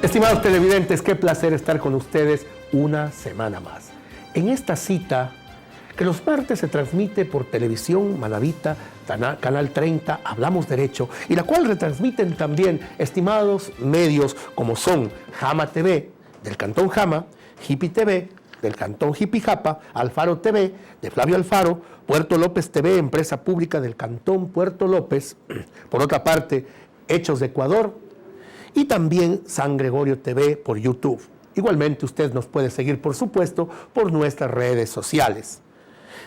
Estimados televidentes, qué placer estar con ustedes una semana más. En esta cita, que los martes se transmite por televisión, Manavita, Canal 30, Hablamos Derecho, y la cual retransmiten también estimados medios como son Jama TV, del Cantón Jama, Jipi TV, del Cantón Jipijapa, Alfaro TV, de Flavio Alfaro, Puerto López TV, empresa pública del Cantón Puerto López, por otra parte, Hechos de Ecuador, y también San Gregorio TV por YouTube. Igualmente usted nos puede seguir, por supuesto, por nuestras redes sociales,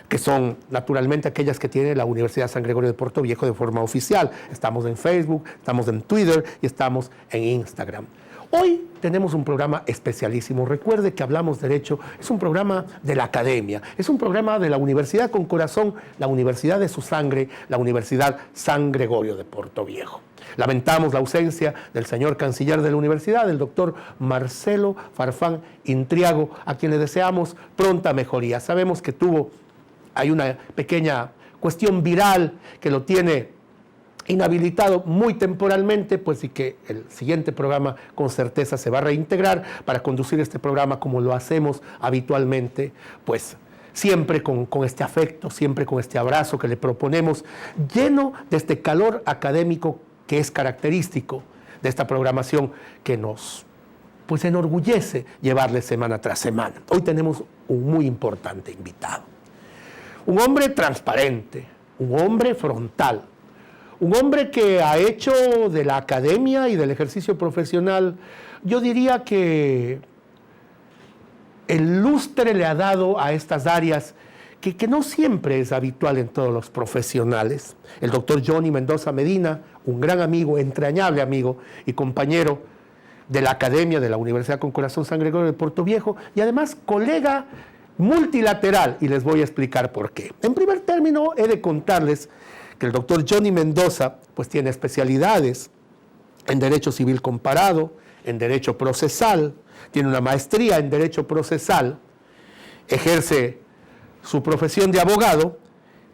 que son naturalmente aquellas que tiene la Universidad San Gregorio de Puerto Viejo de forma oficial. Estamos en Facebook, estamos en Twitter y estamos en Instagram. Hoy tenemos un programa especialísimo. Recuerde que Hablamos Derecho es un programa de la academia, es un programa de la Universidad con Corazón, la Universidad de su sangre, la Universidad San Gregorio de Puerto Viejo. Lamentamos la ausencia del señor canciller de la universidad, el doctor Marcelo Farfán Intriago, a quien le deseamos pronta mejoría. Sabemos que hay una pequeña cuestión viral que lo tiene inhabilitado muy temporalmente, pues, y que el siguiente programa con certeza se va a reintegrar para conducir este programa como lo hacemos habitualmente, pues siempre con este afecto, siempre con este abrazo que le proponemos, lleno de este calor académico que es característico de esta programación que nos enorgullece llevarle semana tras semana. Hoy tenemos un muy importante invitado, un hombre transparente, un hombre frontal, un hombre que ha hecho de la academia y del ejercicio profesional, yo diría que el lustre le ha dado a estas áreas que no siempre es habitual en todos los profesionales. El doctor Johnny Mendoza Medina, un gran amigo, entrañable amigo y compañero de la academia de la Universidad con Corazón San Gregorio de Puerto Viejo y además colega multilateral, y les voy a explicar por qué. En primer término, he de contarles que el doctor Johnny Mendoza pues tiene especialidades en Derecho Civil Comparado, en Derecho Procesal, tiene una maestría en Derecho Procesal, ejerce su profesión de abogado,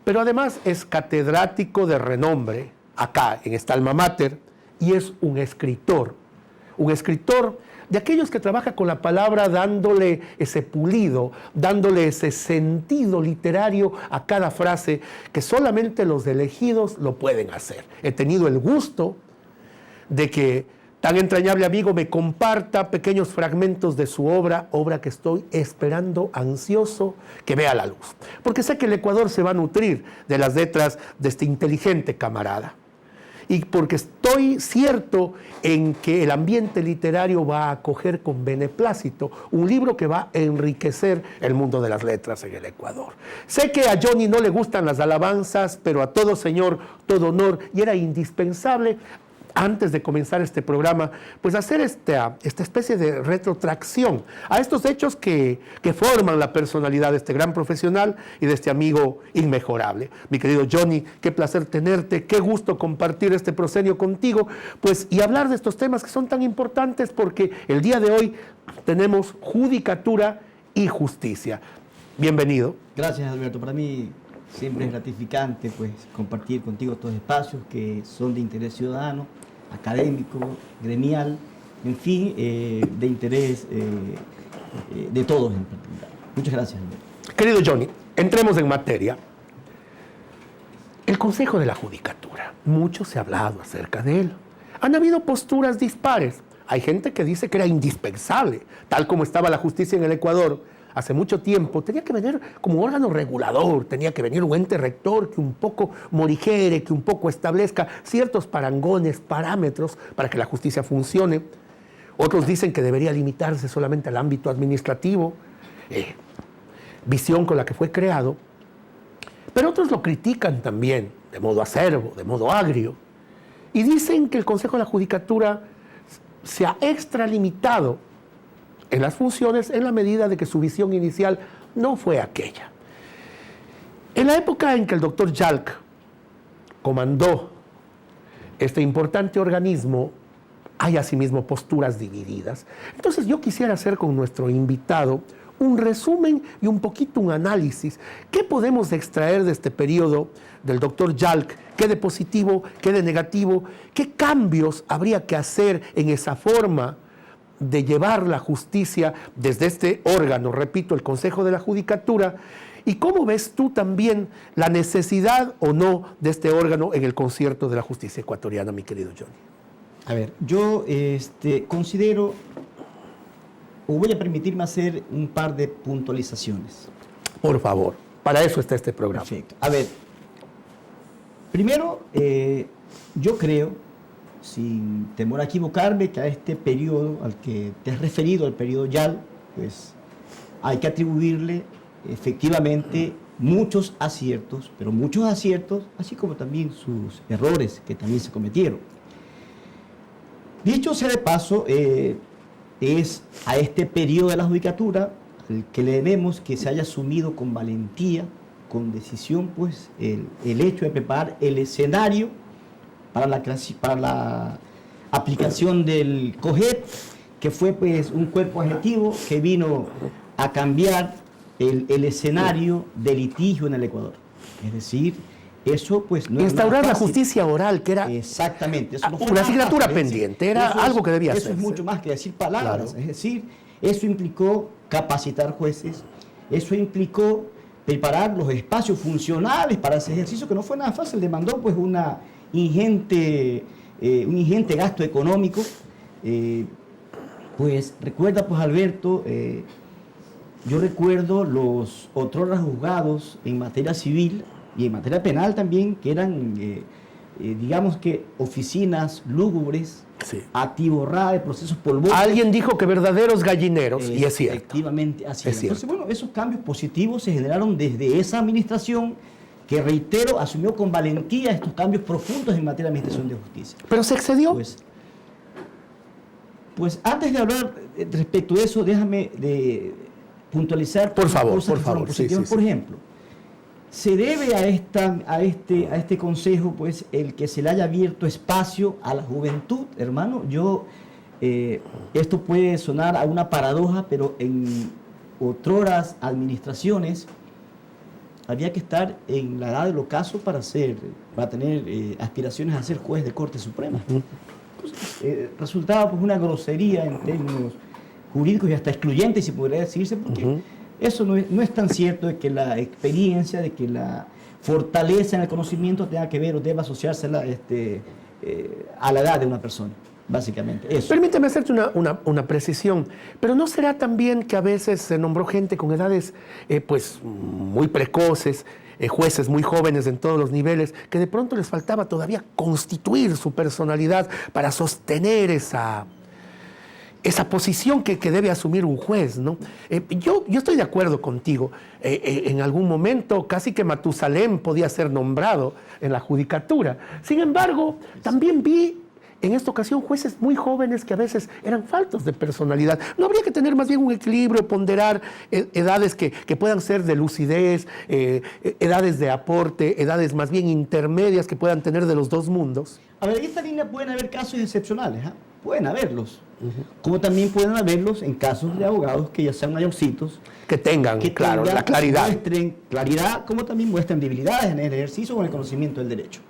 pero además es catedrático de renombre acá en esta alma mater y es un escritor de aquellos que trabaja con la palabra dándole ese pulido, dándole ese sentido literario a cada frase que solamente los elegidos lo pueden hacer. He tenido el gusto de que tan entrañable amigo me comparta pequeños fragmentos de su obra que estoy esperando ansioso que vea la luz, porque sé que el Ecuador se va a nutrir de las letras de este inteligente camarada. Y porque estoy cierto en que el ambiente literario va a acoger con beneplácito un libro que va a enriquecer el mundo de las letras en el Ecuador. Sé que a Johnny no le gustan las alabanzas, pero a todo señor, todo honor, y era indispensable, antes de comenzar este programa, pues hacer esta especie de retrotracción a estos hechos que forman la personalidad de este gran profesional y de este amigo inmejorable. Mi querido Johnny, qué placer tenerte, qué gusto compartir este proscenio contigo, pues, y hablar de estos temas que son tan importantes porque el día de hoy tenemos judicatura y justicia. Bienvenido. Gracias, Alberto. Para mí siempre es gratificante pues compartir contigo estos espacios que son de interés ciudadano, académico, gremial, en fin, de interés de todos en particular. Muchas gracias, Alberto. Querido Johnny, entremos en materia. El Consejo de la Judicatura, mucho se ha hablado acerca de él. Han habido posturas dispares. Hay gente que dice que era indispensable, tal como estaba la justicia en el Ecuador hace mucho tiempo, tenía que venir como órgano regulador, tenía que venir un ente rector que un poco morigere, que un poco establezca ciertos parangones, parámetros para que la justicia funcione. Otros dicen que debería limitarse solamente al ámbito administrativo, visión con la que fue creado, pero otros lo critican también de modo acerbo, de modo agrio, y dicen que el Consejo de la Judicatura se ha extralimitado en las funciones en la medida de que su visión inicial no fue aquella. En la época en que el doctor Yalc comandó este importante organismo, hay asimismo posturas divididas. Entonces yo quisiera hacer con nuestro invitado un resumen y un poquito un análisis. ¿Qué podemos extraer de este periodo del doctor Yalc? ¿Qué de positivo? ¿Qué de negativo? ¿Qué cambios habría que hacer en esa forma de llevar la justicia desde este órgano, repito, el Consejo de la Judicatura, y cómo ves tú también la necesidad o no de este órgano en el concierto de la justicia ecuatoriana, mi querido Johnny. A ver, yo considero, o voy a permitirme hacer un par de puntualizaciones. Por favor, para eso está este programa. Perfecto. A ver, primero, yo creo, sin temor a equivocarme, que a este periodo al que te has referido, al periodo YAL, pues hay que atribuirle efectivamente muchos aciertos, pero muchos aciertos, así como también sus errores que también se cometieron. Dicho sea de paso, es a este periodo de la judicatura al que le debemos que se haya asumido con valentía, con decisión, pues el hecho de preparar el escenario para la aplicación del COGEP, que fue pues un cuerpo adjetivo que vino a cambiar el escenario de litigio en el Ecuador. Es decir, eso pues no instaurar es la justicia oral, que era exactamente eso no una asignatura pendiente, era algo que debía hacerse. Eso es mucho más que decir palabras, claro. Es decir, eso implicó capacitar jueces, eso implicó preparar los espacios funcionales para ese ejercicio, que no fue nada fácil, demandó pues un ingente gasto económico. Pues recuerda pues Alberto, yo recuerdo los otrora juzgados en materia civil y en materia penal también, que eran, digamos que, oficinas lúgubres, sí, atiborradas de procesos polvosos. Alguien dijo que verdaderos gallineros, y es cierto. Efectivamente, así es. Entonces, bueno, esos cambios positivos se generaron desde esa administración que, reitero, asumió con valentía estos cambios profundos en materia de administración de justicia. ¿Pero se excedió? Pues antes de hablar respecto de eso, déjame puntualizar por favor, cosas positivas. Por ejemplo, se debe a este consejo pues el que se le haya abierto espacio a la juventud, hermano. Esto puede sonar a una paradoja, pero en otroras administraciones había que estar en la edad del ocaso para tener aspiraciones a ser juez de Corte Suprema. Resultaba pues una grosería en términos jurídicos y hasta excluyente, si podría decirse, porque eso no es tan cierto de que la experiencia, de que la fortaleza en el conocimiento tenga que ver o deba asociarse a la edad de una persona, básicamente. Eso. Permíteme hacerte una precisión, pero ¿no será también que a veces se nombró gente con edades pues muy precoces, jueces muy jóvenes en todos los niveles, que de pronto les faltaba todavía constituir su personalidad para sostener esa posición que debe asumir un juez, ¿no? Yo estoy de acuerdo contigo. En algún momento casi que Matusalén podía ser nombrado en la judicatura. Sin embargo, también vi en esta ocasión jueces muy jóvenes que a veces eran faltos de personalidad. ¿No habría que tener más bien un equilibrio, ponderar edades que puedan ser de lucidez, edades de aporte, edades más bien intermedias que puedan tener de los dos mundos? A ver, en esta línea pueden haber casos excepcionales, ¿eh? Pueden haberlos. Como también pueden haberlos en casos de abogados que ya sean mayorcitos. Que tengan, claro, la claridad. Muestren claridad, como también muestren debilidades en el ejercicio o en el conocimiento del derecho.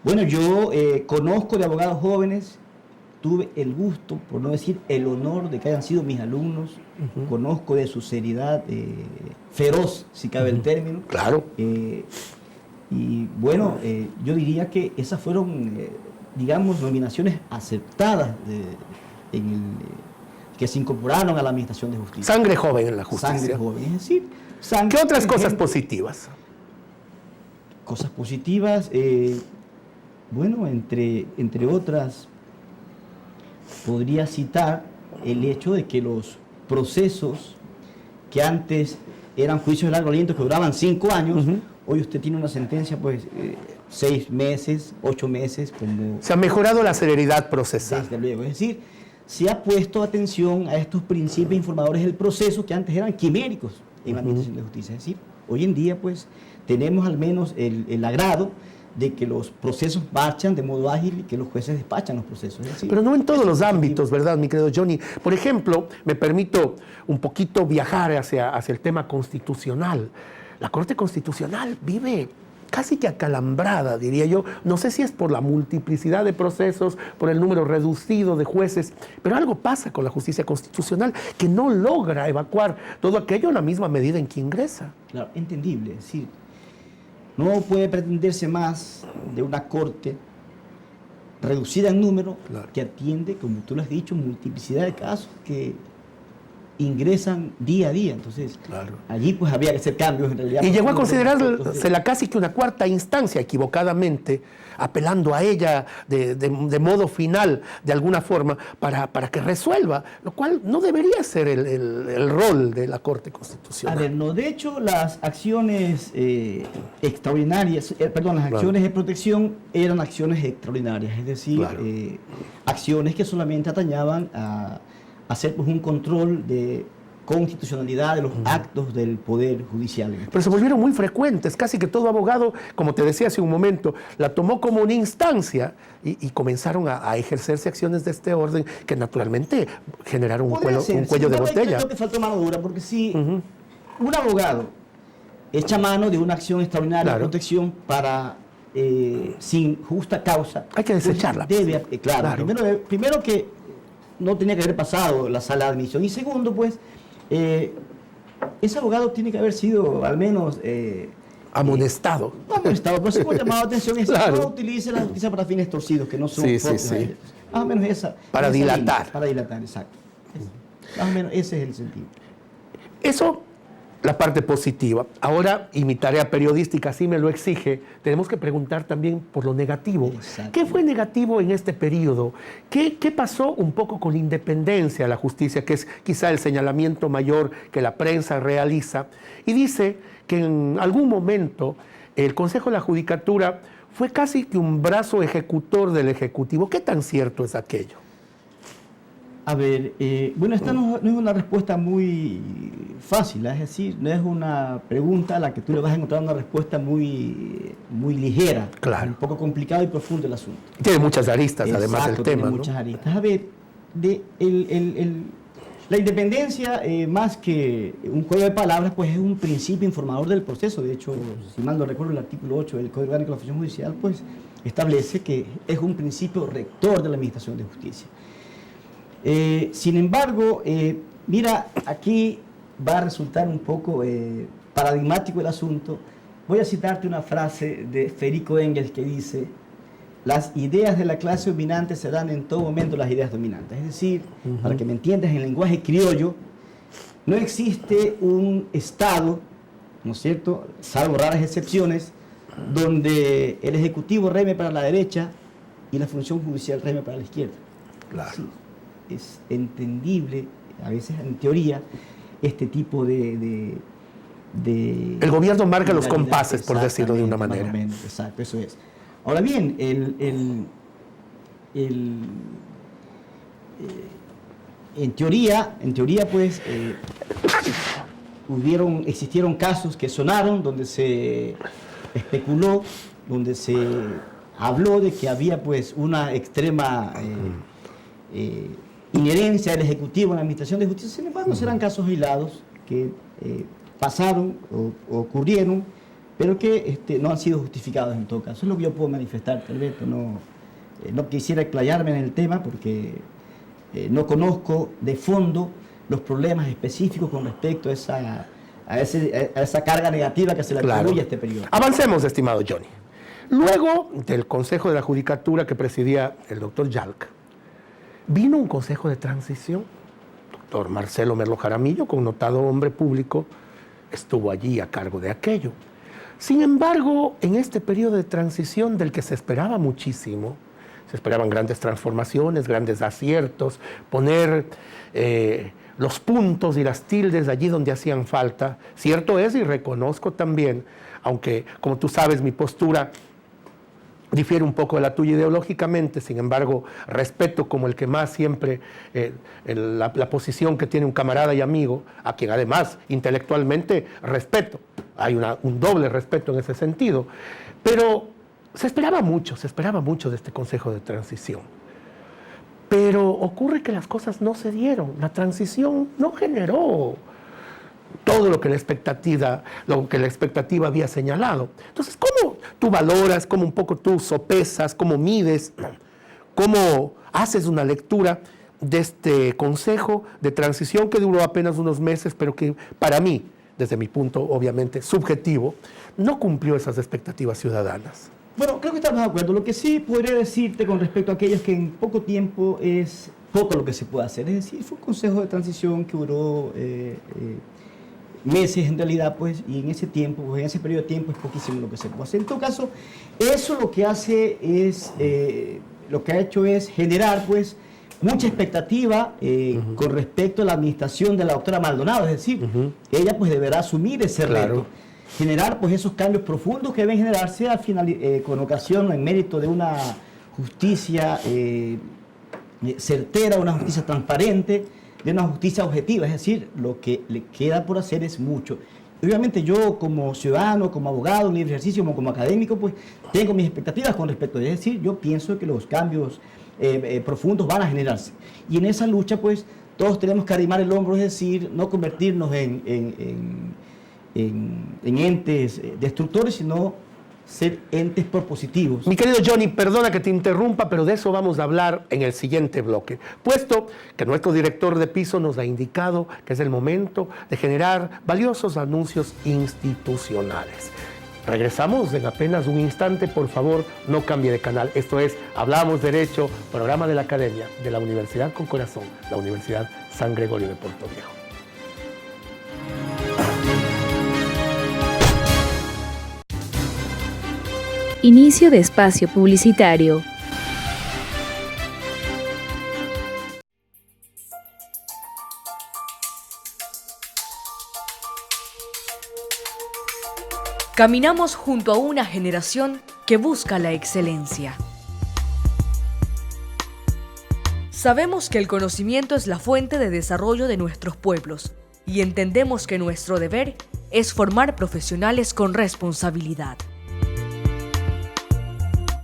Bueno, yo conozco de abogados jóvenes, tuve el gusto, por no decir el honor, de que hayan sido mis alumnos. Conozco de su seriedad feroz, si cabe el término. Claro. Y bueno, yo diría que esas fueron, digamos, nominaciones aceptadas que se incorporaron a la Administración de Justicia. Sangre joven en la justicia. Sangre joven, es decir, ¿qué otras cosas positivas? Cosas positivas, bueno, entre otras, podría citar el hecho de que los procesos que antes eran juicios de largo aliento que duraban 5 años, hoy usted tiene una sentencia, pues, 6 meses, 8 meses. Se ha mejorado la celeridad procesal. Desde luego, es decir, se ha puesto atención a estos principios informadores del proceso que antes eran quiméricos en la Administración de Justicia. Es decir, hoy en día, pues, tenemos al menos el agrado de que los procesos marchan de modo ágil y que los jueces despachan los procesos. Es decir, pero no en todos los ámbitos, ¿verdad, mi querido Johnny? Por ejemplo, me permito un poquito viajar hacia el tema constitucional. La Corte Constitucional vive casi que acalambrada, diría yo. No sé si es por la multiplicidad de procesos, por el número reducido de jueces, pero algo pasa con la justicia constitucional que no logra evacuar todo aquello en la misma medida en que ingresa. Claro, entendible. Es decir, no puede pretenderse más de una corte reducida en número, claro, que atiende, como tú lo has dicho, multiplicidad de casos que ingresan día a día. Entonces, claro, allí pues había que hacer cambios en realidad. Y llegó a considerársela casi que una cuarta instancia, equivocadamente, apelando a ella de modo final, de alguna forma, para que resuelva, lo cual no debería ser el rol de la Corte Constitucional. A ver, no, de hecho, las acciones extraordinarias, las acciones de protección eran acciones extraordinarias, es decir, claro, acciones que solamente atañaban a hacer pues un control de constitucionalidad de los actos del Poder Judicial. Pero se volvieron muy frecuentes, casi que todo abogado, como te decía hace un momento, la tomó como una instancia y comenzaron a ejercerse acciones de este orden que naturalmente generaron un cuello de botella. Creo que faltó mano dura, porque si un abogado echa mano de una acción extraordinaria, claro, de protección para sin justa causa, hay que desecharla. Pues debe, claro. Primero que no tenía que haber pasado la sala de admisión. Y segundo, pues, ese abogado tiene que haber sido al menos... amonestado. Pero se puede llamar la atención y claro, no utilice la justicia para fines torcidos, que no son propios. Más o menos esa. Para dilatar. Para dilatar, exacto. Más o menos ese es el sentido. Eso, la parte positiva. Ahora, y mi tarea periodística así me lo exige, tenemos que preguntar también por lo negativo. ¿Qué fue negativo en este periodo? ¿Qué pasó un poco con la independencia de la justicia, que es quizá el señalamiento mayor que la prensa realiza? Y dice que en algún momento el Consejo de la Judicatura fue casi que un brazo ejecutor del Ejecutivo. ¿Qué tan cierto es aquello? A ver, bueno, esta no es una respuesta muy fácil, es decir, no es una pregunta a la que tú le vas a encontrar una respuesta muy ligera. Claro. Es un poco complicado y profundo el asunto. Tiene muchas aristas, además del tema. Tiene muchas aristas. A ver, la independencia, más que un juego de palabras, pues es un principio informador del proceso. De hecho, si mal no recuerdo, el artículo 8 del Código Orgánico de la Función Judicial, pues establece que es un principio rector de la Administración de Justicia. Sin embargo, mira, aquí va a resultar un poco paradigmático el asunto. Voy a citarte una frase de Federico Engels que dice: las ideas de la clase dominante serán en todo momento las ideas dominantes. Es decir, para que me entiendas en lenguaje criollo, no existe un Estado, ¿no es cierto?, salvo raras excepciones, donde el Ejecutivo reme para la derecha y la función judicial reme para la izquierda. Claro. Sí. Es entendible, a veces en teoría, este tipo de el gobierno marca los compases, por decirlo de una manera. Exacto, eso es. Ahora bien, en teoría, pues, existieron casos que sonaron, donde se especuló, donde se habló de que había, pues, una extrema inherencia del Ejecutivo en la Administración de Justicia. Sin embargo, serán casos aislados que pasaron o ocurrieron, pero que no han sido justificados en todo caso. Es lo que yo puedo manifestar, Alberto. No quisiera explayarme en el tema porque no conozco de fondo los problemas específicos con respecto a esa carga negativa que se le atribuye a este periodo. Avancemos, estimado Johnny. Luego del Consejo de la Judicatura que presidía el doctor Yalc, vino un consejo de transición. Doctor Marcelo Merlo Jaramillo, connotado hombre público, estuvo allí a cargo de aquello. Sin embargo, en este periodo de transición del que se esperaba muchísimo, se esperaban grandes transformaciones, grandes aciertos, poner los puntos y las tildes allí donde hacían falta. Cierto es, y reconozco también, aunque como tú sabes mi postura difiere un poco de la tuya ideológicamente, sin embargo, respeto como el que más siempre la posición que tiene un camarada y amigo, a quien además intelectualmente respeto. Hay un doble respeto en ese sentido. Pero se esperaba mucho de este Consejo de Transición. Pero ocurre que las cosas no se dieron. La transición no generó todo lo que la expectativa había señalado. Entonces, ¿cómo tú valoras, cómo un poco tú sopesas, cómo mides, cómo haces una lectura de este consejo de transición que duró apenas unos meses, pero que para mí, desde mi punto obviamente subjetivo, no cumplió esas expectativas ciudadanas? Bueno, creo que estamos de acuerdo. Lo que sí podría decirte con respecto a aquellos que en poco tiempo es poco lo que se puede hacer. Es decir, fue un consejo de transición que duró meses en realidad, pues, y en ese tiempo, pues, en ese periodo de tiempo es poquísimo lo que se puede hacer. En todo caso, eso lo que hace es, lo que ha hecho es generar, pues, mucha expectativa con respecto a la administración de la doctora Maldonado. Es decir, ella, pues, deberá asumir ese reto. Generar, pues, esos cambios profundos que deben generarse al final, con ocasión, en mérito de una justicia certera, una justicia transparente, de una justicia objetiva. Es decir, lo que le queda por hacer es mucho. Obviamente yo como ciudadano, como abogado, en libre ejercicio, como académico, pues tengo mis expectativas con respecto a ello. Es decir, yo pienso que los cambios profundos van a generarse. Y en esa lucha, pues, todos tenemos que arrimar el hombro, es decir, no convertirnos en entes destructores, sino ser entes propositivos. Mi querido Johnny, perdona que te interrumpa, pero de eso vamos a hablar en el siguiente bloque, puesto que nuestro director de piso nos ha indicado que es el momento de generar valiosos anuncios institucionales. Regresamos en apenas un instante, por favor, no cambie de canal. Esto es Hablamos Derecho, programa de la Academia de la Universidad con Corazón, la Universidad San Gregorio de Puerto Viejo. Inicio de espacio publicitario. Caminamos junto a una generación que busca la excelencia. Sabemos que el conocimiento es la fuente de desarrollo de nuestros pueblos y entendemos que nuestro deber es formar profesionales con responsabilidad.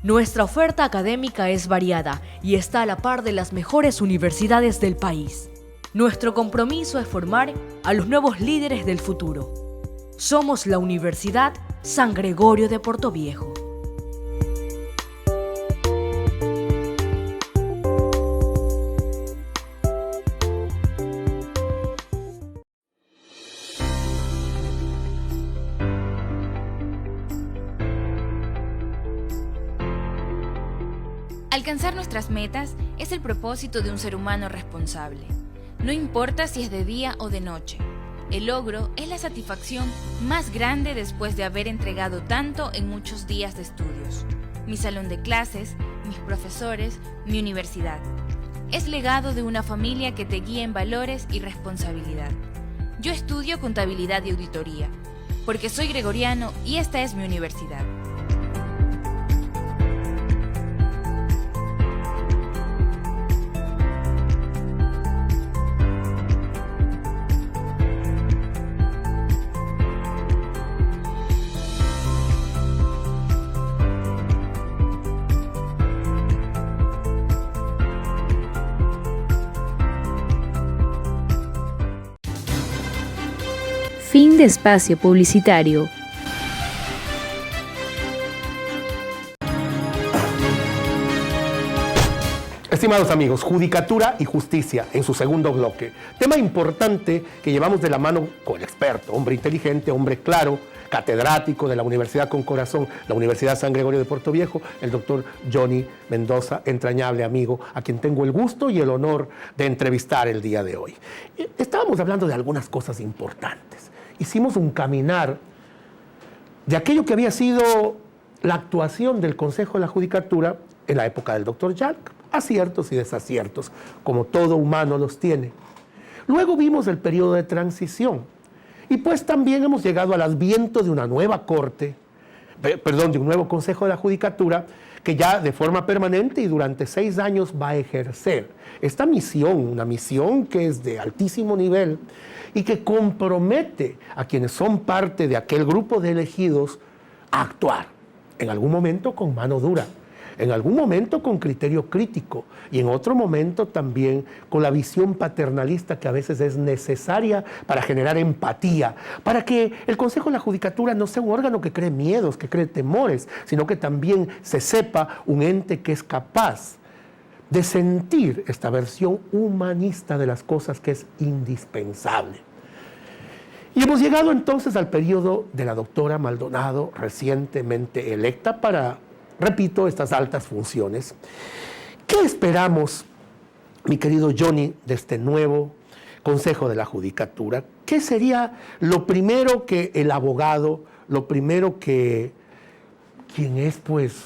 Nuestra oferta académica es variada y está a la par de las mejores universidades del país. Nuestro compromiso es formar a los nuevos líderes del futuro. Somos la Universidad San Gregorio de Puerto Viejo. Alcanzar nuestras metas es el propósito de un ser humano responsable. No importa si es de día o de noche. El logro es la satisfacción más grande después de haber entregado tanto en muchos días de estudios. Mi salón de clases, mis profesores, mi universidad. Es legado de una familia que te guía en valores y responsabilidad. Yo estudio contabilidad y auditoría, porque soy gregoriano y esta es mi universidad. Fin de espacio publicitario. Estimados amigos, Judicatura y Justicia en su segundo bloque. Tema importante que llevamos de la mano con el experto, hombre inteligente, hombre claro, catedrático de la Universidad con Corazón, la Universidad San Gregorio de Puerto Viejo, el doctor Johnny Mendoza, entrañable amigo, a quien tengo el gusto y el honor de entrevistar el día de hoy. Estábamos hablando de algunas cosas importantes. Hicimos un caminar de aquello que había sido la actuación del Consejo de la Judicatura en la época del doctor Yalc, aciertos y desaciertos, como todo humano los tiene. Luego vimos el periodo de transición y pues también hemos llegado al adviento de una nueva corte, de un nuevo Consejo de la Judicatura que ya de forma permanente y durante 6 años va a ejercer esta misión, una misión que es de altísimo nivel y que compromete a quienes son parte de aquel grupo de elegidos a actuar, en algún momento con mano dura, En algún momento con criterio crítico y en otro momento también con la visión paternalista que a veces es necesaria para generar empatía, para que el Consejo de la Judicatura no sea un órgano que cree miedos, que cree temores, sino que también se sepa un ente que es capaz de sentir esta versión humanista de las cosas que es indispensable. Y hemos llegado entonces al periodo de la doctora Maldonado, recientemente electa para, repito, estas altas funciones. ¿Qué esperamos, mi querido Johnny, de este nuevo Consejo de la Judicatura? ¿Qué sería lo primero que el abogado, lo primero que quien es pues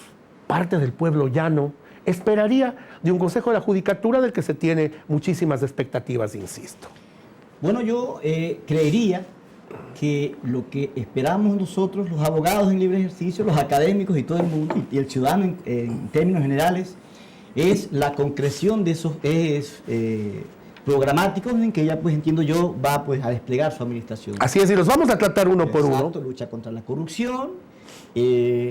parte del pueblo llano esperaría de un Consejo de la Judicatura del que se tiene muchísimas expectativas, insisto? Bueno, yo creería que lo que esperamos nosotros, los abogados en libre ejercicio, los académicos y todo el mundo, y el ciudadano en términos generales, es la concreción de esos ejes programáticos en que ella, pues entiendo yo, va pues a desplegar su administración. Así es, y los vamos a tratar uno por uno. Exacto, lucha contra la corrupción,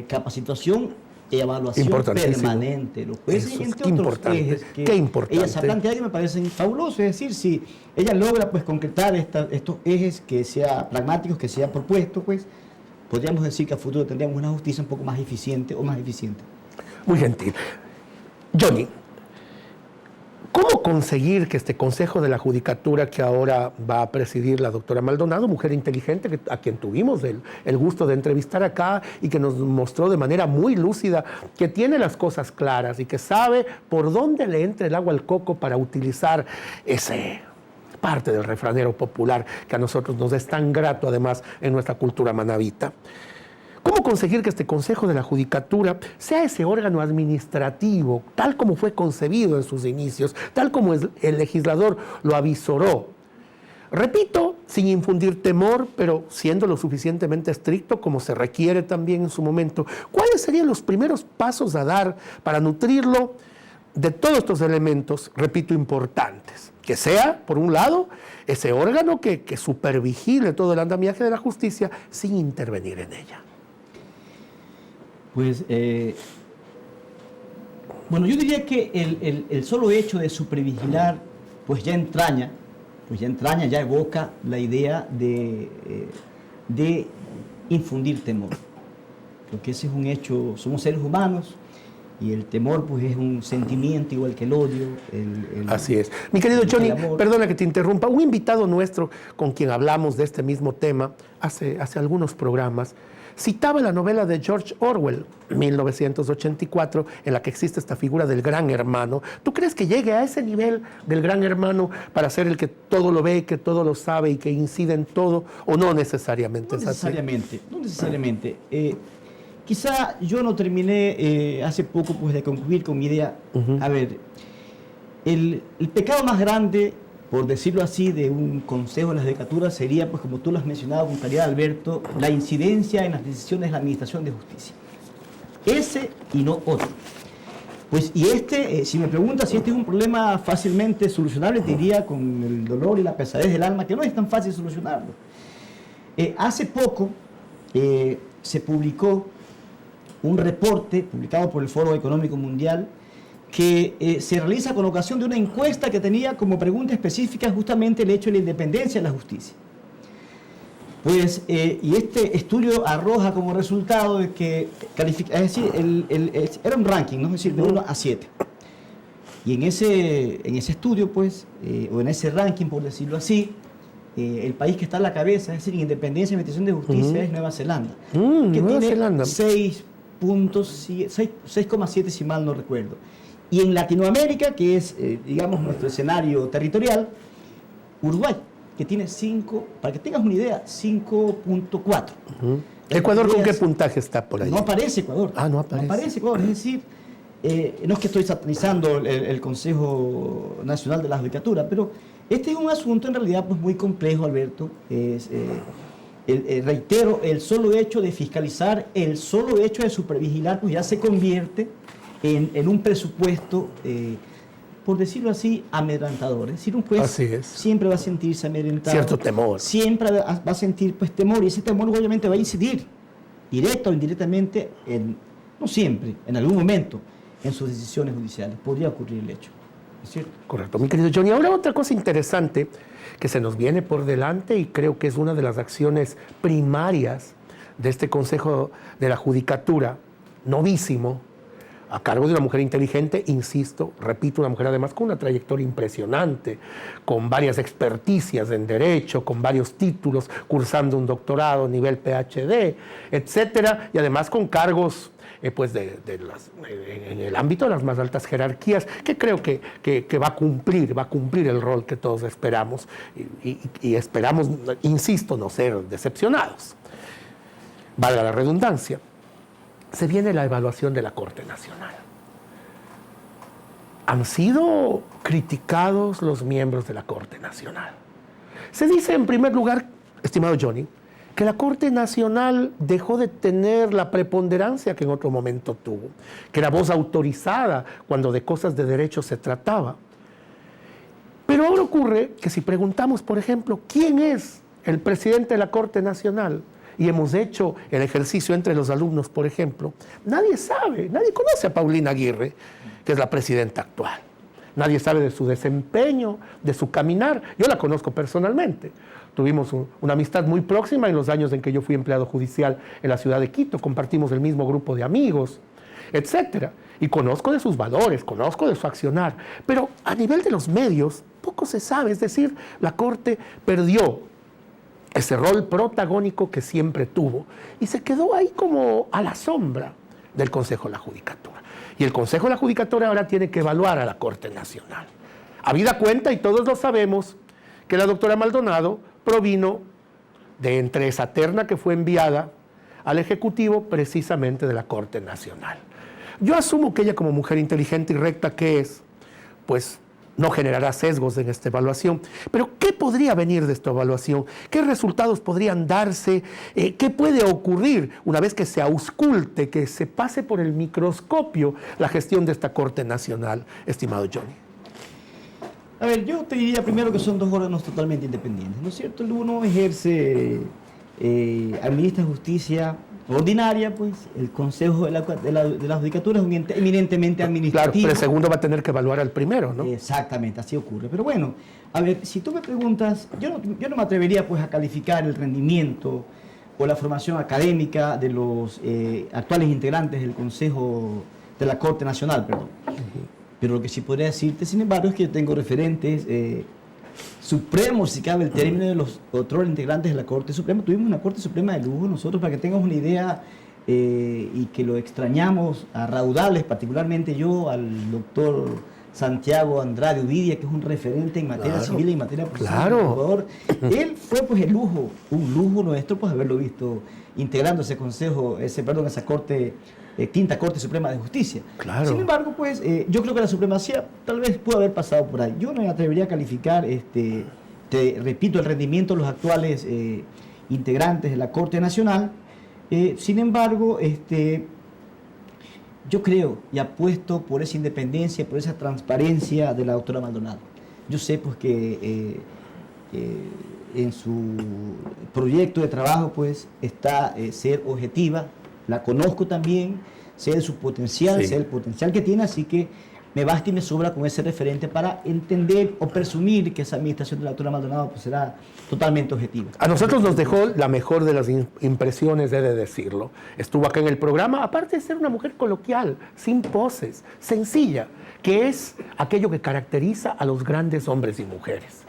capacitación, evaluación permanente, los jueces, eso, entre qué otros importante, ejes que qué importante. ella se ha planteado y me parecen fabulosos. Es decir, si ella logra pues concretar estos ejes que sean pragmáticos, que sean propuestos, pues podríamos decir que a futuro tendríamos una justicia un poco más eficiente o más eficiente. Muy gentil. Johnny, ¿cómo conseguir que este Consejo de la Judicatura que ahora va a presidir la doctora Maldonado, mujer inteligente a quien tuvimos el gusto de entrevistar acá y que nos mostró de manera muy lúcida que tiene las cosas claras y que sabe por dónde le entra el agua al coco para utilizar ese parte del refranero popular que a nosotros nos es tan grato además en nuestra cultura manabita? ¿Cómo conseguir que este Consejo de la Judicatura sea ese órgano administrativo, tal como fue concebido en sus inicios, tal como el legislador lo avisoró? Repito, sin infundir temor, pero siendo lo suficientemente estricto como se requiere también en su momento. ¿Cuáles serían los primeros pasos a dar para nutrirlo de todos estos elementos, repito, importantes? Que sea, por un lado, ese órgano que supervigile todo el andamiaje de la justicia sin intervenir en ella. Pues, bueno, yo diría que el solo hecho de supervigilar, pues ya entraña, ya evoca la idea de infundir temor. Porque ese es un hecho, somos seres humanos y el temor pues es un sentimiento igual que el odio. Así es. Mi querido Johnny, perdona que te interrumpa, un invitado nuestro con quien hablamos de este mismo tema hace algunos programas, citaba la novela de George Orwell, 1984, en la que existe esta figura del gran hermano. ¿Tú crees que llegue a ese nivel del gran hermano para ser el que todo lo ve, que todo lo sabe y que incide en todo? ¿O no necesariamente es así? No necesariamente. Quizá yo no terminé hace poco pues, de concluir con mi idea. A ver, el pecado más grande, por decirlo así, de un consejo de la judicatura sería, pues como tú lo has mencionado con claridad, Alberto, la incidencia en las decisiones de la administración de justicia. Ese y no otro. Pues, y si me preguntas si este es un problema fácilmente solucionable, te diría con el dolor y la pesadez del alma que no es tan fácil solucionarlo. Hace poco se publicó un reporte publicado por el Foro Económico Mundial que se realiza con ocasión de una encuesta que tenía como pregunta específica justamente el hecho de la independencia de la justicia. Pues, y este estudio arroja como resultado de que califica, es decir, era un ranking, ¿no? Es decir, de 1 a 7. Y en ese estudio, pues, o en ese ranking, por decirlo así, el país que está a la cabeza, es decir, en independencia y administración de justicia, es Nueva Zelanda. Que Nueva tiene Zelanda. 6,7 si mal no recuerdo. Y en Latinoamérica, que es, digamos, nuestro escenario territorial, Uruguay, que tiene 5, para que tengas una idea, 5.4. ¿Ecuador con qué puntaje está por ahí? No aparece Ecuador. Ah, no aparece. No aparece Ecuador, es decir, no es que estoy satanizando el Consejo Nacional de la Judicatura, pero este es un asunto en realidad pues, muy complejo, Alberto. Reitero, el solo hecho de fiscalizar, el solo hecho de supervigilar, pues ya se convierte en un presupuesto, por decirlo así, amedrentador. Es decir, un juez siempre va a sentirse amedrentado. Cierto temor. Siempre va a sentir pues, temor, y ese temor obviamente va a incidir, directa o indirectamente, no siempre, en algún momento, en sus decisiones judiciales. Podría ocurrir el hecho, ¿es cierto? Correcto, mi querido Johnny. Ahora otra cosa interesante que se nos viene por delante y creo que es una de las acciones primarias de este Consejo de la Judicatura, novísimo, a cargo de una mujer inteligente, insisto, repito, una mujer además con una trayectoria impresionante, con varias experticias en derecho, con varios títulos, cursando un doctorado nivel PhD, etcétera, y además con cargos pues en el ámbito de las más altas jerarquías, que creo que va a cumplir el rol que todos esperamos y esperamos, insisto, no ser decepcionados. Valga la redundancia. Se viene la evaluación de la Corte Nacional. Han sido criticados los miembros de la Corte Nacional. Se dice, en primer lugar, estimado Johnny, que la Corte Nacional dejó de tener la preponderancia que en otro momento tuvo, que era voz autorizada cuando de cosas de derecho se trataba. Pero ahora ocurre que si preguntamos, por ejemplo, ¿quién es el presidente de la Corte Nacional? Y hemos hecho el ejercicio entre los alumnos, por ejemplo, nadie sabe, nadie conoce a Paulina Aguirre, que es la presidenta actual. Nadie sabe de su desempeño, de su caminar. Yo la conozco personalmente. Tuvimos una amistad muy próxima en los años en que yo fui empleado judicial en la ciudad de Quito. Compartimos el mismo grupo de amigos, etcétera. Y conozco de sus valores, conozco de su accionar. Pero a nivel de los medios, poco se sabe. Es decir, la Corte perdió ese rol protagónico que siempre tuvo y se quedó ahí como a la sombra del Consejo de la Judicatura. Y el Consejo de la Judicatura ahora tiene que evaluar a la Corte Nacional. Habida cuenta, y todos lo sabemos, que la doctora Maldonado provino de entre esa terna que fue enviada al Ejecutivo precisamente de la Corte Nacional. Yo asumo que ella, como mujer inteligente y recta que es, pues no generará sesgos en esta evaluación. Pero ¿qué podría venir de esta evaluación? ¿Qué resultados podrían darse? ¿Qué puede ocurrir una vez que se ausculte, que se pase por el microscopio la gestión de esta Corte Nacional, estimado Johnny? A ver, yo te diría primero que son dos órganos totalmente independientes, ¿no es cierto? El uno ejerce, administra justicia ordinaria, pues el Consejo de la Judicatura es un ente eminentemente administrativo. Claro, pero el segundo va a tener que evaluar al primero, ¿no? Exactamente, así ocurre. Pero bueno, a ver, si tú me preguntas, yo no me atrevería pues a calificar el rendimiento o la formación académica de los actuales integrantes del Consejo de la Corte Nacional, perdón. Pero lo que sí podría decirte, sin embargo, es que yo tengo referentes supremos, si cabe el término, de los otros integrantes de la Corte Suprema. Tuvimos una Corte Suprema de lujo nosotros, para que tengas una idea, y que lo extrañamos a raudales, particularmente yo, al doctor Santiago Andrade Uvidia, que es un referente en materia civil y en materia procesal en Ecuador. Él fue pues el lujo, un lujo nuestro, pues haberlo visto integrando ese esa Corte, Quinta Corte Suprema de Justicia. Claro. Sin embargo, pues yo creo que la supremacía tal vez pudo haber pasado por ahí. Yo no me atrevería a calificar, te repito, el rendimiento de los actuales integrantes de la Corte Nacional. Sin embargo, yo creo y apuesto por esa independencia, por esa transparencia de la doctora Maldonado. Yo sé pues que en su proyecto de trabajo pues está ser objetiva. La conozco también, sé de su potencial, sé del potencial que tiene, así que me basta y me sobra con ese referente para entender o presumir que esa administración de la doctora Maldonado pues será totalmente objetiva. A nosotros nos dejó la mejor de las impresiones, he de decirlo. Estuvo acá en el programa, aparte de ser una mujer coloquial, sin poses, sencilla, que es aquello que caracteriza a los grandes hombres y mujeres.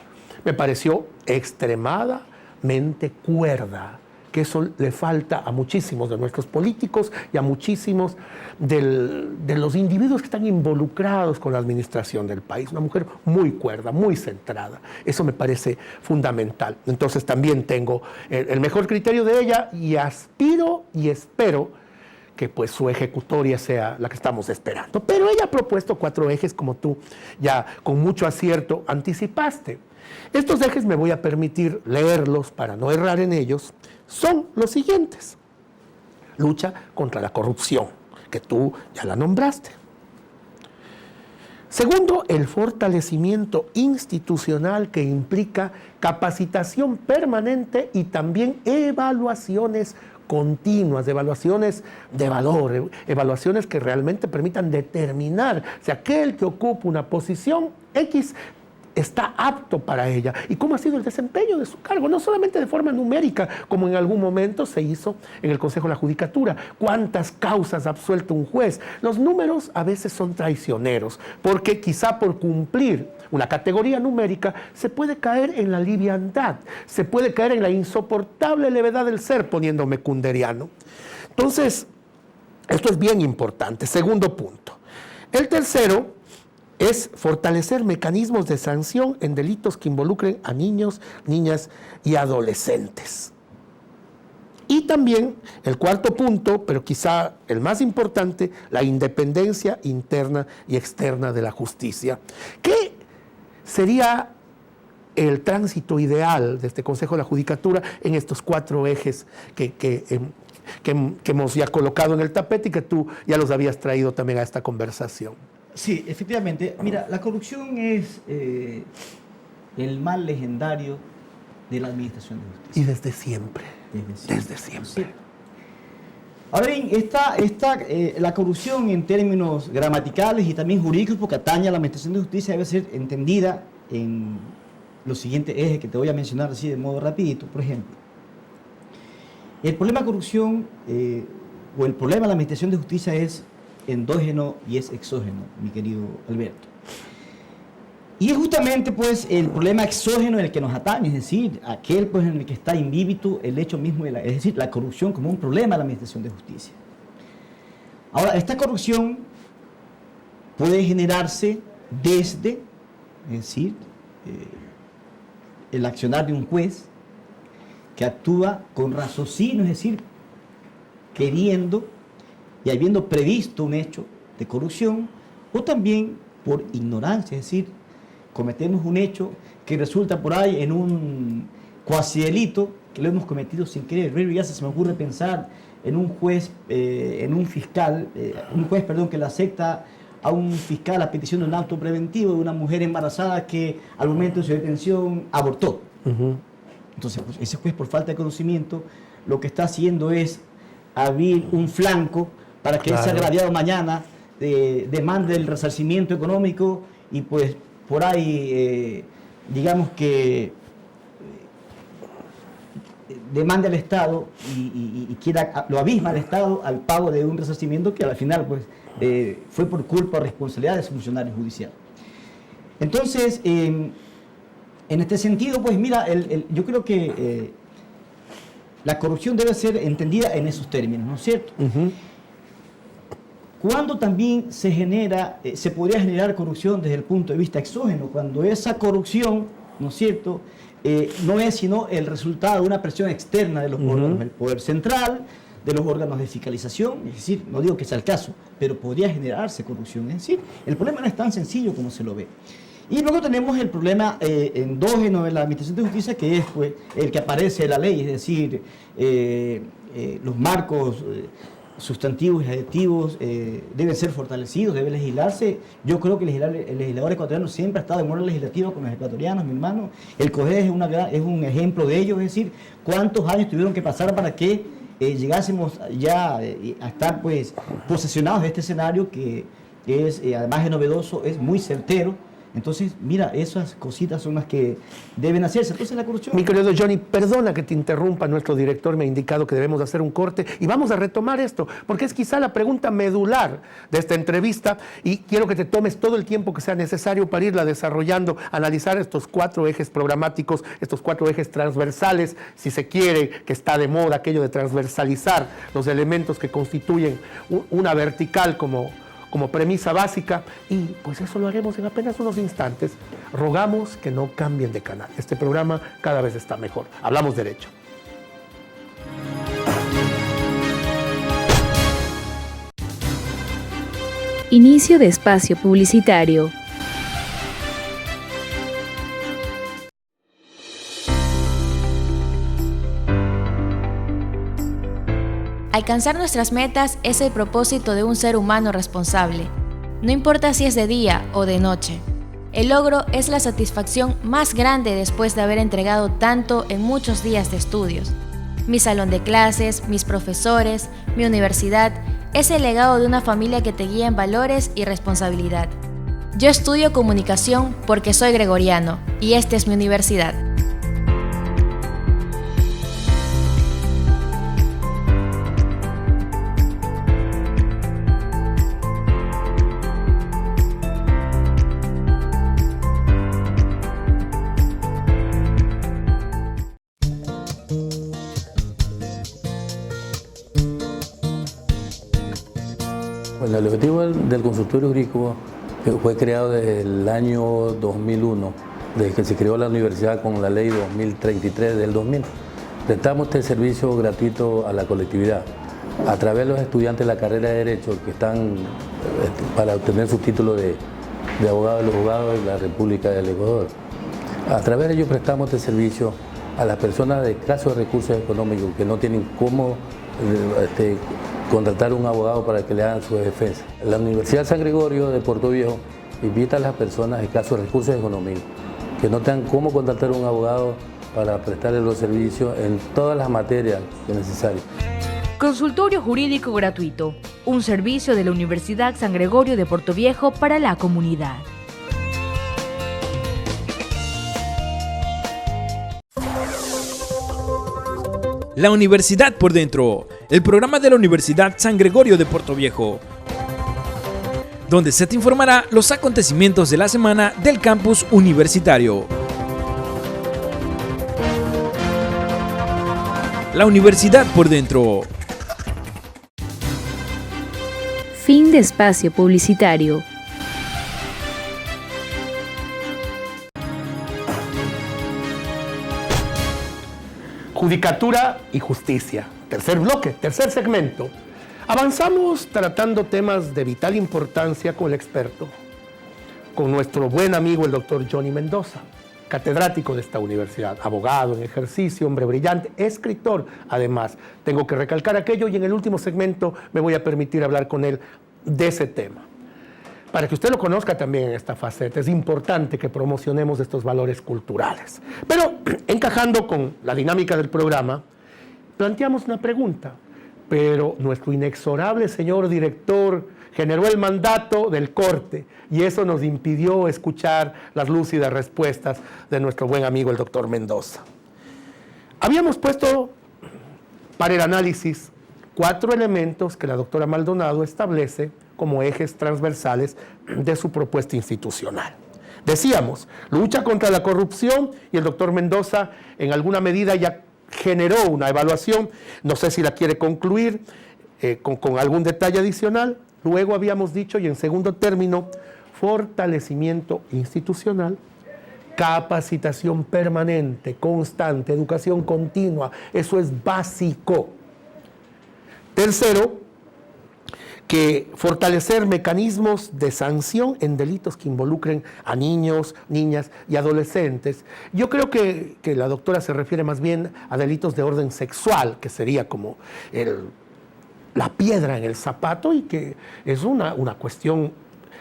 Me pareció extremadamente cuerda, que eso le falta a muchísimos de nuestros políticos y a muchísimos de los individuos que están involucrados con la administración del país. Una mujer muy cuerda, muy centrada. Eso me parece fundamental. Entonces también tengo el mejor criterio de ella y aspiro y espero que pues su ejecutoria sea la que estamos esperando. Pero ella ha propuesto 4 ejes, como tú ya con mucho acierto anticipaste. Estos ejes me voy a permitir leerlos para no errar en ellos. Son los siguientes: lucha contra la corrupción, que tú ya la nombraste. Segundo, el fortalecimiento institucional, que implica capacitación permanente y también evaluaciones continuas, evaluaciones de valor, evaluaciones que realmente permitan determinar si aquel que ocupa una posición X está apto para ella y cómo ha sido el desempeño de su cargo, no solamente de forma numérica, como en algún momento se hizo en el Consejo de la Judicatura. ¿Cuántas causas ha absuelto un juez? Los números a veces son traicioneros, porque quizá por cumplir una categoría numérica se puede caer en la liviandad, se puede caer en la insoportable levedad del ser, poniéndome kunderiano. Entonces, esto es bien importante. Segundo punto. El tercero es fortalecer mecanismos de sanción en delitos que involucren a niños, niñas y adolescentes. Y también el cuarto punto, pero quizá el más importante, la independencia interna y externa de la justicia. ¿Qué sería el tránsito ideal de este Consejo de la Judicatura en estos 4 ejes que hemos ya colocado en el tapete y que tú ya los habías traído también a esta conversación? Sí, efectivamente. Mira, la corrupción es el mal legendario de la administración de justicia. Y desde siempre. Desde siempre. Sí. Ahora bien, la corrupción en términos gramaticales y también jurídicos, porque atañe a la administración de justicia, debe ser entendida en los siguientes ejes que te voy a mencionar así de modo rapidito. Por ejemplo, el problema de corrupción o el problema de la administración de justicia es endógeno y es exógeno, mi querido Alberto. Y es justamente pues el problema exógeno en el que nos atañe, es decir, aquel pues en el que está invívido el hecho mismo, es decir, la corrupción como un problema de la administración de justicia. Ahora, esta corrupción puede generarse desde, es decir, el accionar de un juez que actúa con raciocinio, es decir, queriendo y habiendo previsto un hecho de corrupción, o también por ignorancia, es decir, cometemos un hecho que resulta por ahí en un cuasi delito que lo hemos cometido sin querer. Ya se me ocurre pensar en un juez, en un fiscal, que le acepta a un fiscal a petición de un acto preventivo de una mujer embarazada que al momento de su detención abortó. Entonces, pues, ese juez, por falta de conocimiento, lo que está haciendo es abrir un flanco para que ese agraviado mañana demande el resarcimiento económico y pues por ahí, digamos que demande al Estado y quiera, lo abisma al Estado al pago de un resarcimiento que al final pues fue por culpa o responsabilidad de su funcionario judicial. Entonces, en este sentido, pues mira, yo creo que la corrupción debe ser entendida en esos términos, ¿no es cierto? Cuando también se podría generar corrupción desde el punto de vista exógeno, cuando esa corrupción, ¿no es cierto?, no es sino el resultado de una presión externa de los órganos del poder central, de los órganos de fiscalización, es decir, no digo que sea el caso, pero podría generarse corrupción. Es decir, el problema no es tan sencillo como se lo ve. Y luego tenemos el problema endógeno de la administración de justicia, que es pues, el que aparece en la ley, es decir, los marcos sustantivos y adjetivos deben ser fortalecidos, debe legislarse. Yo creo que el legislador ecuatoriano siempre ha estado en moral legislativa con los ecuatorianos, mi hermano. El COGES es un ejemplo de ello, es decir, cuántos años tuvieron que pasar para que llegásemos ya a estar pues posesionados de este escenario que es, además de novedoso, es muy certero. Entonces, mira, esas cositas son las que deben hacerse. Entonces, la corrupción... Mi querido Johnny, perdona que te interrumpa, nuestro director me ha indicado que debemos hacer un corte y vamos a retomar esto, porque es quizá la pregunta medular de esta entrevista y quiero que te tomes todo el tiempo que sea necesario para irla desarrollando, analizar estos 4 ejes programáticos, estos 4 ejes transversales, si se quiere, que está de moda aquello de transversalizar los elementos que constituyen una vertical como premisa básica, y pues eso lo haremos en apenas unos instantes. Rogamos que no cambien de canal. Este programa cada vez está mejor. Hablamos derecho. Inicio de espacio publicitario. Alcanzar nuestras metas es el propósito de un ser humano responsable. No importa si es de día o de noche. El logro es la satisfacción más grande después de haber entregado tanto en muchos días de estudios. Mi salón de clases, mis profesores, mi universidad, es el legado de una familia que te guía en valores y responsabilidad. Yo estudio comunicación porque soy gregoriano y esta es mi universidad. Bueno, el objetivo del consultorio jurídico fue creado desde el año 2001, desde que se creó la universidad con la ley 2033 del 2000. Prestamos este servicio gratuito a la colectividad a través de los estudiantes de la carrera de Derecho que están para obtener su título de abogado de los juzgados de la República del Ecuador. A través de ellos prestamos este servicio a las personas de escasos recursos económicos que no tienen cómo contratar un abogado para que le hagan su defensa. La Universidad San Gregorio de Puerto Viejo invita a las personas de escasos recursos económicos que no tengan cómo contratar un abogado para prestarle los servicios en todas las materias que es necesario. Consultorio Jurídico Gratuito, un servicio de la Universidad San Gregorio de Puerto Viejo para la comunidad. La Universidad por Dentro, el programa de la Universidad San Gregorio de Puerto Viejo, donde se te informará los acontecimientos de la semana del campus universitario. La Universidad por Dentro. Fin de espacio publicitario. Judicatura y justicia. Tercer bloque, tercer segmento. Avanzamos tratando temas de vital importancia con el experto, con nuestro buen amigo el doctor Johnny Mendoza, catedrático de esta universidad, abogado en ejercicio, hombre brillante, escritor. Además, tengo que recalcar aquello y en el último segmento me voy a permitir hablar con él de ese tema. Para que usted lo conozca también en esta faceta, es importante que promocionemos estos valores culturales. Pero, encajando con la dinámica del programa, planteamos una pregunta, pero nuestro inexorable señor director generó el mandato del corte y eso nos impidió escuchar las lúcidas respuestas de nuestro buen amigo el doctor Mendoza. Habíamos puesto para el análisis 4 elementos que la doctora Maldonado establece como ejes transversales de su propuesta institucional. Decíamos, lucha contra la corrupción, y el doctor Mendoza en alguna medida ya generó una evaluación, no sé si la quiere concluir con algún detalle adicional. Luego habíamos dicho, y en segundo término, fortalecimiento institucional, capacitación permanente, constante, educación continua, eso es básico. Tercero, que fortalecer mecanismos de sanción en delitos que involucren a niños, niñas y adolescentes. Yo creo que la doctora se refiere más bien a delitos de orden sexual, que sería como la piedra en el zapato y que es una cuestión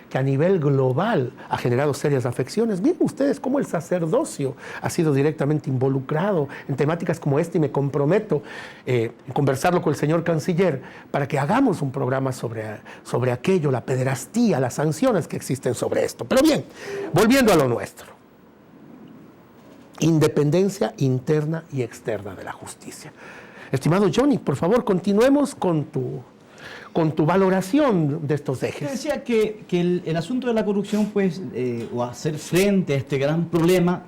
que a nivel global ha generado serias afecciones. Miren ustedes cómo el sacerdocio ha sido directamente involucrado en temáticas como esta y me comprometo en conversarlo con el señor canciller para que hagamos un programa sobre aquello, la pederastía, las sanciones que existen sobre esto. Pero bien, volviendo a lo nuestro. Independencia interna y externa de la justicia. Estimado Johnny, por favor, continuemos con tu valoración de estos ejes. Yo decía que el asunto de la corrupción, pues, o hacer frente a este gran problema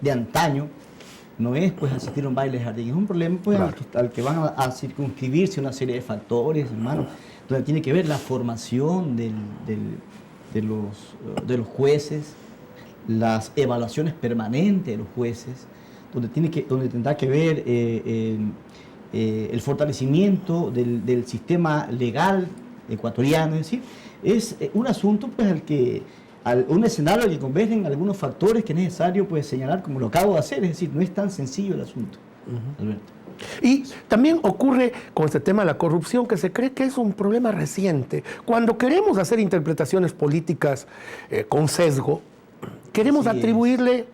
de antaño, no es pues asistir a un baile de jardín, es un problema pues, claro, al que van a circunscribirse una serie de factores, hermano, donde tiene que ver la formación de los jueces, las evaluaciones permanentes de los jueces, donde tendrá que ver el fortalecimiento del sistema legal ecuatoriano, es decir, es un asunto pues un escenario al que convergen algunos factores que es necesario pues señalar, como lo acabo de hacer, es decir, no es tan sencillo el asunto, Alberto. Y también ocurre con este tema de la corrupción que se cree que es un problema reciente. Cuando queremos hacer interpretaciones políticas con sesgo, queremos atribuirle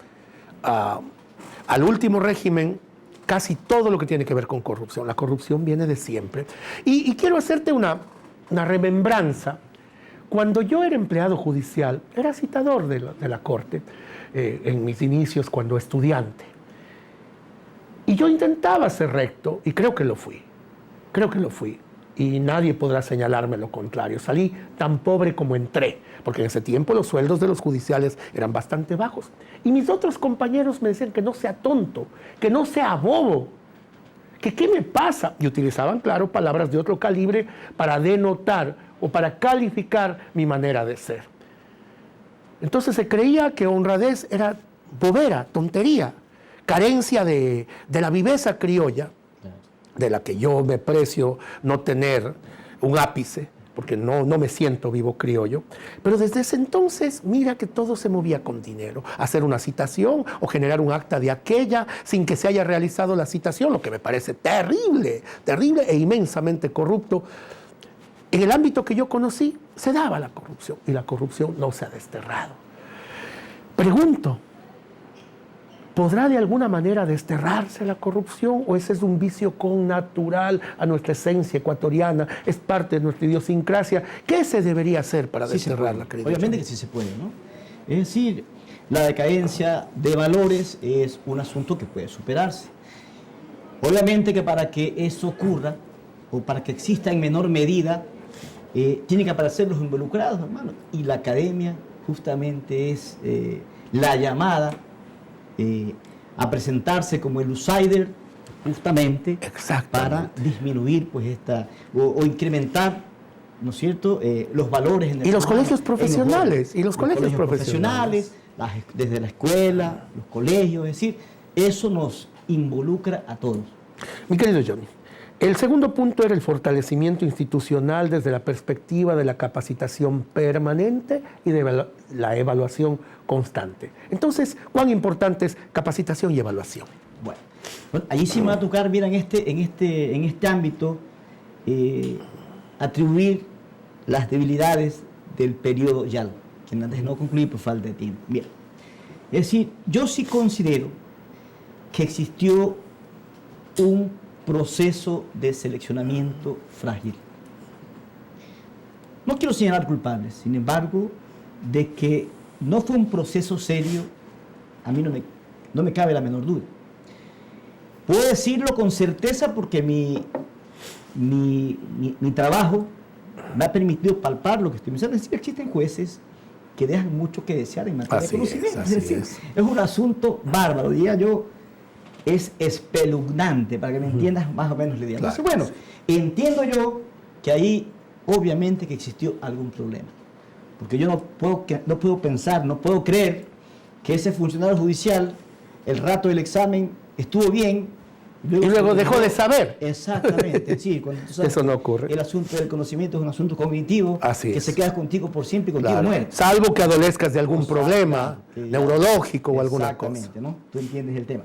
al último régimen casi todo lo que tiene que ver con corrupción. La corrupción viene de siempre. Y quiero hacerte una remembranza. Cuando yo era empleado judicial, era citador de la Corte, en mis inicios cuando estudiante. Y yo intentaba ser recto, y creo que lo fui. Y nadie podrá señalarme lo contrario. Salí tan pobre como entré, porque en ese tiempo los sueldos de los judiciales eran bastante bajos. Y mis otros compañeros me decían que no sea tonto, que no sea bobo, que qué me pasa. Y utilizaban, claro, palabras de otro calibre para denotar o para calificar mi manera de ser. Entonces se creía que honradez era bobera, tontería, carencia de la viveza criolla, de la que yo me precio no tener un ápice, porque no me siento vivo criollo. Pero desde ese entonces, mira que todo se movía con dinero. Hacer una citación o generar un acta de aquella sin que se haya realizado la citación, lo que me parece terrible, terrible e inmensamente corrupto. En el ámbito que yo conocí, se daba la corrupción, y la corrupción no se ha desterrado. Pregunto, ¿podrá de alguna manera desterrarse la corrupción o ese es un vicio connatural a nuestra esencia ecuatoriana, es parte de nuestra idiosincrasia? ¿Qué se debería hacer para desterrarla? Obviamente que sí se puede, ¿no? Es decir, la decadencia de valores es un asunto que puede superarse. Obviamente que para que eso ocurra o para que exista en menor medida, tienen que aparecer los involucrados, hermano. Y la academia justamente es la llamada a presentarse como el outsider justamente para disminuir pues o incrementar, ¿no es cierto?, los valores en el y los colegios profesionales, los colegios profesionales, desde la escuela, los colegios, es decir, eso nos involucra a todos. Mi querido Johnny, el segundo punto era el fortalecimiento institucional desde la perspectiva de la capacitación permanente y de la evaluación constante. Entonces, ¿cuán importante es capacitación y evaluación? Bueno, allí sí me va a tocar, mira, en este ámbito, atribuir las debilidades del periodo YAL, que antes no concluí por falta de tiempo. Bien, es decir, yo sí considero que existió un proceso de seleccionamiento frágil. No quiero señalar culpables, sin embargo, de que no fue un proceso serio, a mí no me cabe la menor duda. Puedo decirlo con certeza porque mi trabajo me ha permitido palpar lo que estoy mencionando. Es decir, existen jueces que dejan mucho que desear en materia de conocimiento. Es un asunto bárbaro, diría yo. Es espeluznante, para que me entiendas más o menos la idea. Entonces, bueno, entiendo yo que ahí obviamente que existió algún problema. Porque yo no puedo pensar, no puedo creer que ese funcionario judicial, el rato del examen estuvo bien. Y luego dejó de saber. Exactamente. Sí, cuando tú sabes, eso no ocurre. El asunto del conocimiento es un asunto cognitivo que se queda contigo por siempre y contigo muere. Salvo que adolezcas de algún problema neurológico o alguna cosa. Exactamente, ¿no? Tú entiendes el tema.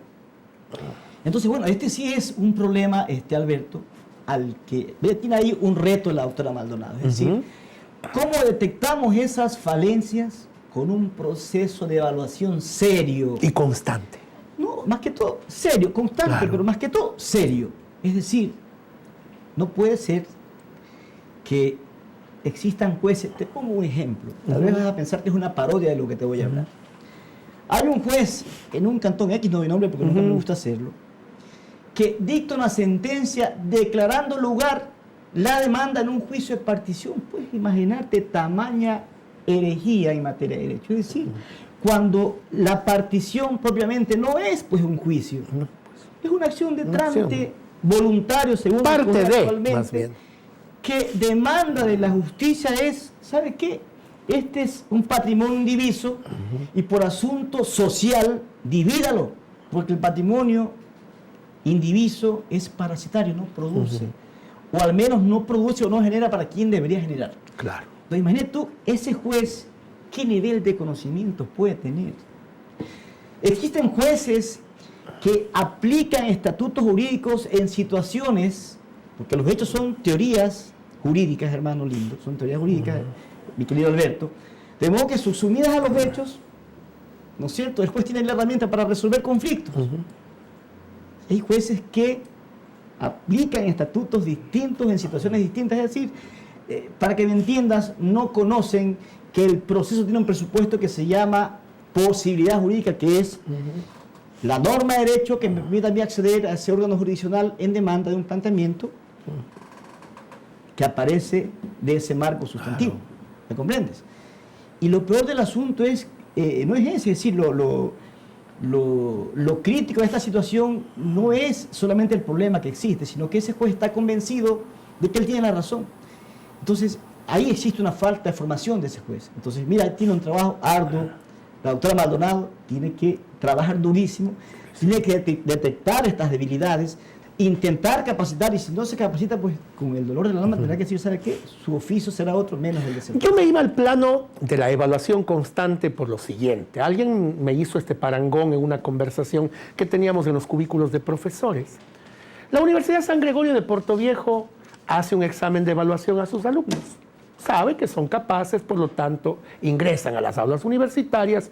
Entonces, bueno, este sí es un problema, Alberto, al que tiene ahí un reto la doctora Maldonado. Es decir, ¿cómo detectamos esas falencias con un proceso de evaluación serio? Y constante. No, más que todo, serio, constante, pero más que todo, serio. Es decir, no puede ser que existan jueces. Te pongo un ejemplo. Tal vez vas a pensar que es una parodia de lo que te voy a hablar. Hay un juez en un cantón X, no doy nombre porque nunca me gusta hacerlo, que dicta una sentencia declarando lugar la demanda en un juicio de partición. Puedes imaginarte tamaña herejía en materia de derecho. Es decir, cuando la partición propiamente no es pues un juicio, es una acción de trámite voluntario, según parte de, actualmente, más bien, que demanda de la justicia es, ¿sabe qué? Este es un patrimonio indiviso y por asunto social, divídalo, porque el patrimonio indiviso es parasitario, no produce, o al menos no produce o no genera para quien debería generar. Claro. Entonces, imagínate tú, ese juez, ¿qué nivel de conocimiento puede tener? Existen jueces que aplican estatutos jurídicos en situaciones, porque los hechos son teorías jurídicas, hermano lindo, son teorías jurídicas, mi querido Alberto, de modo que sumidas a los hechos, ¿no es cierto?, el juez tiene la herramienta para resolver conflictos. hay jueces que aplican estatutos distintos en situaciones distintas, es decir, para que me entiendas, no conocen que el proceso tiene un presupuesto que se llama posibilidad jurídica, que es la norma de derecho que me permite a mí acceder a ese órgano jurisdiccional en demanda de un planteamiento que aparece de ese marco sustantivo. ¿Me comprendes? Y lo peor del asunto es, no es ese, es decir, lo crítico de esta situación no es solamente el problema que existe, sino que ese juez está convencido de que él tiene la razón. Entonces, ahí existe una falta de formación de ese juez. Entonces, mira, tiene un trabajo arduo. La doctora Maldonado tiene que trabajar durísimo, tiene que detectar estas debilidades, intentar capacitar, y si no se capacita, pues con el dolor de la alma tendrá que decir, ¿sabe qué? Su oficio será otro, menos el de ser. Yo me iba al plano de la evaluación constante por lo siguiente. Alguien me hizo este parangón en una conversación que teníamos en los cubículos de profesores. La Universidad San Gregorio de Portoviejo hace un examen de evaluación a sus alumnos. Sabe que son capaces, por lo tanto, ingresan a las aulas universitarias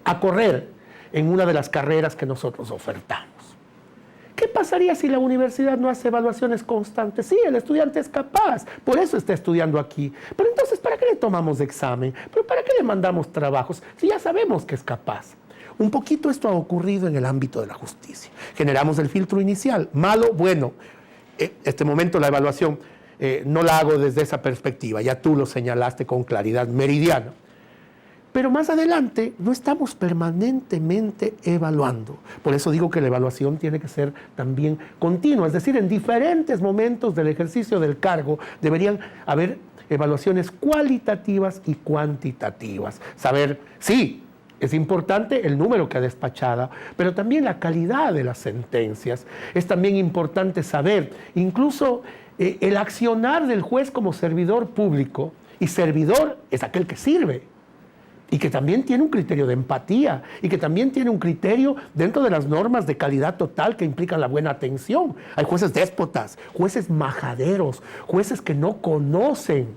a correr en una de las carreras que nosotros ofertamos. ¿Qué pasaría si la universidad no hace evaluaciones constantes? Sí, el estudiante es capaz, por eso está estudiando aquí. Pero entonces, ¿para qué le tomamos examen? ¿Pero para qué le mandamos trabajos? Si ya sabemos que es capaz. Un poquito esto ha ocurrido en el ámbito de la justicia. Generamos el filtro inicial, malo, bueno. Este momento la evaluación no la hago desde esa perspectiva, ya tú lo señalaste con claridad meridiana. Pero más adelante no estamos permanentemente evaluando. Por eso digo que la evaluación tiene que ser también continua, es decir, en diferentes momentos del ejercicio del cargo deberían haber evaluaciones cualitativas y cuantitativas. Saber, sí, es importante el número que ha despachado, pero también la calidad de las sentencias. Es también importante saber, incluso el accionar del juez como servidor público, y servidor es aquel que sirve, y que también tiene un criterio de empatía, y que también tiene un criterio dentro de las normas de calidad total que implican la buena atención. Hay jueces déspotas, jueces majaderos, jueces que no conocen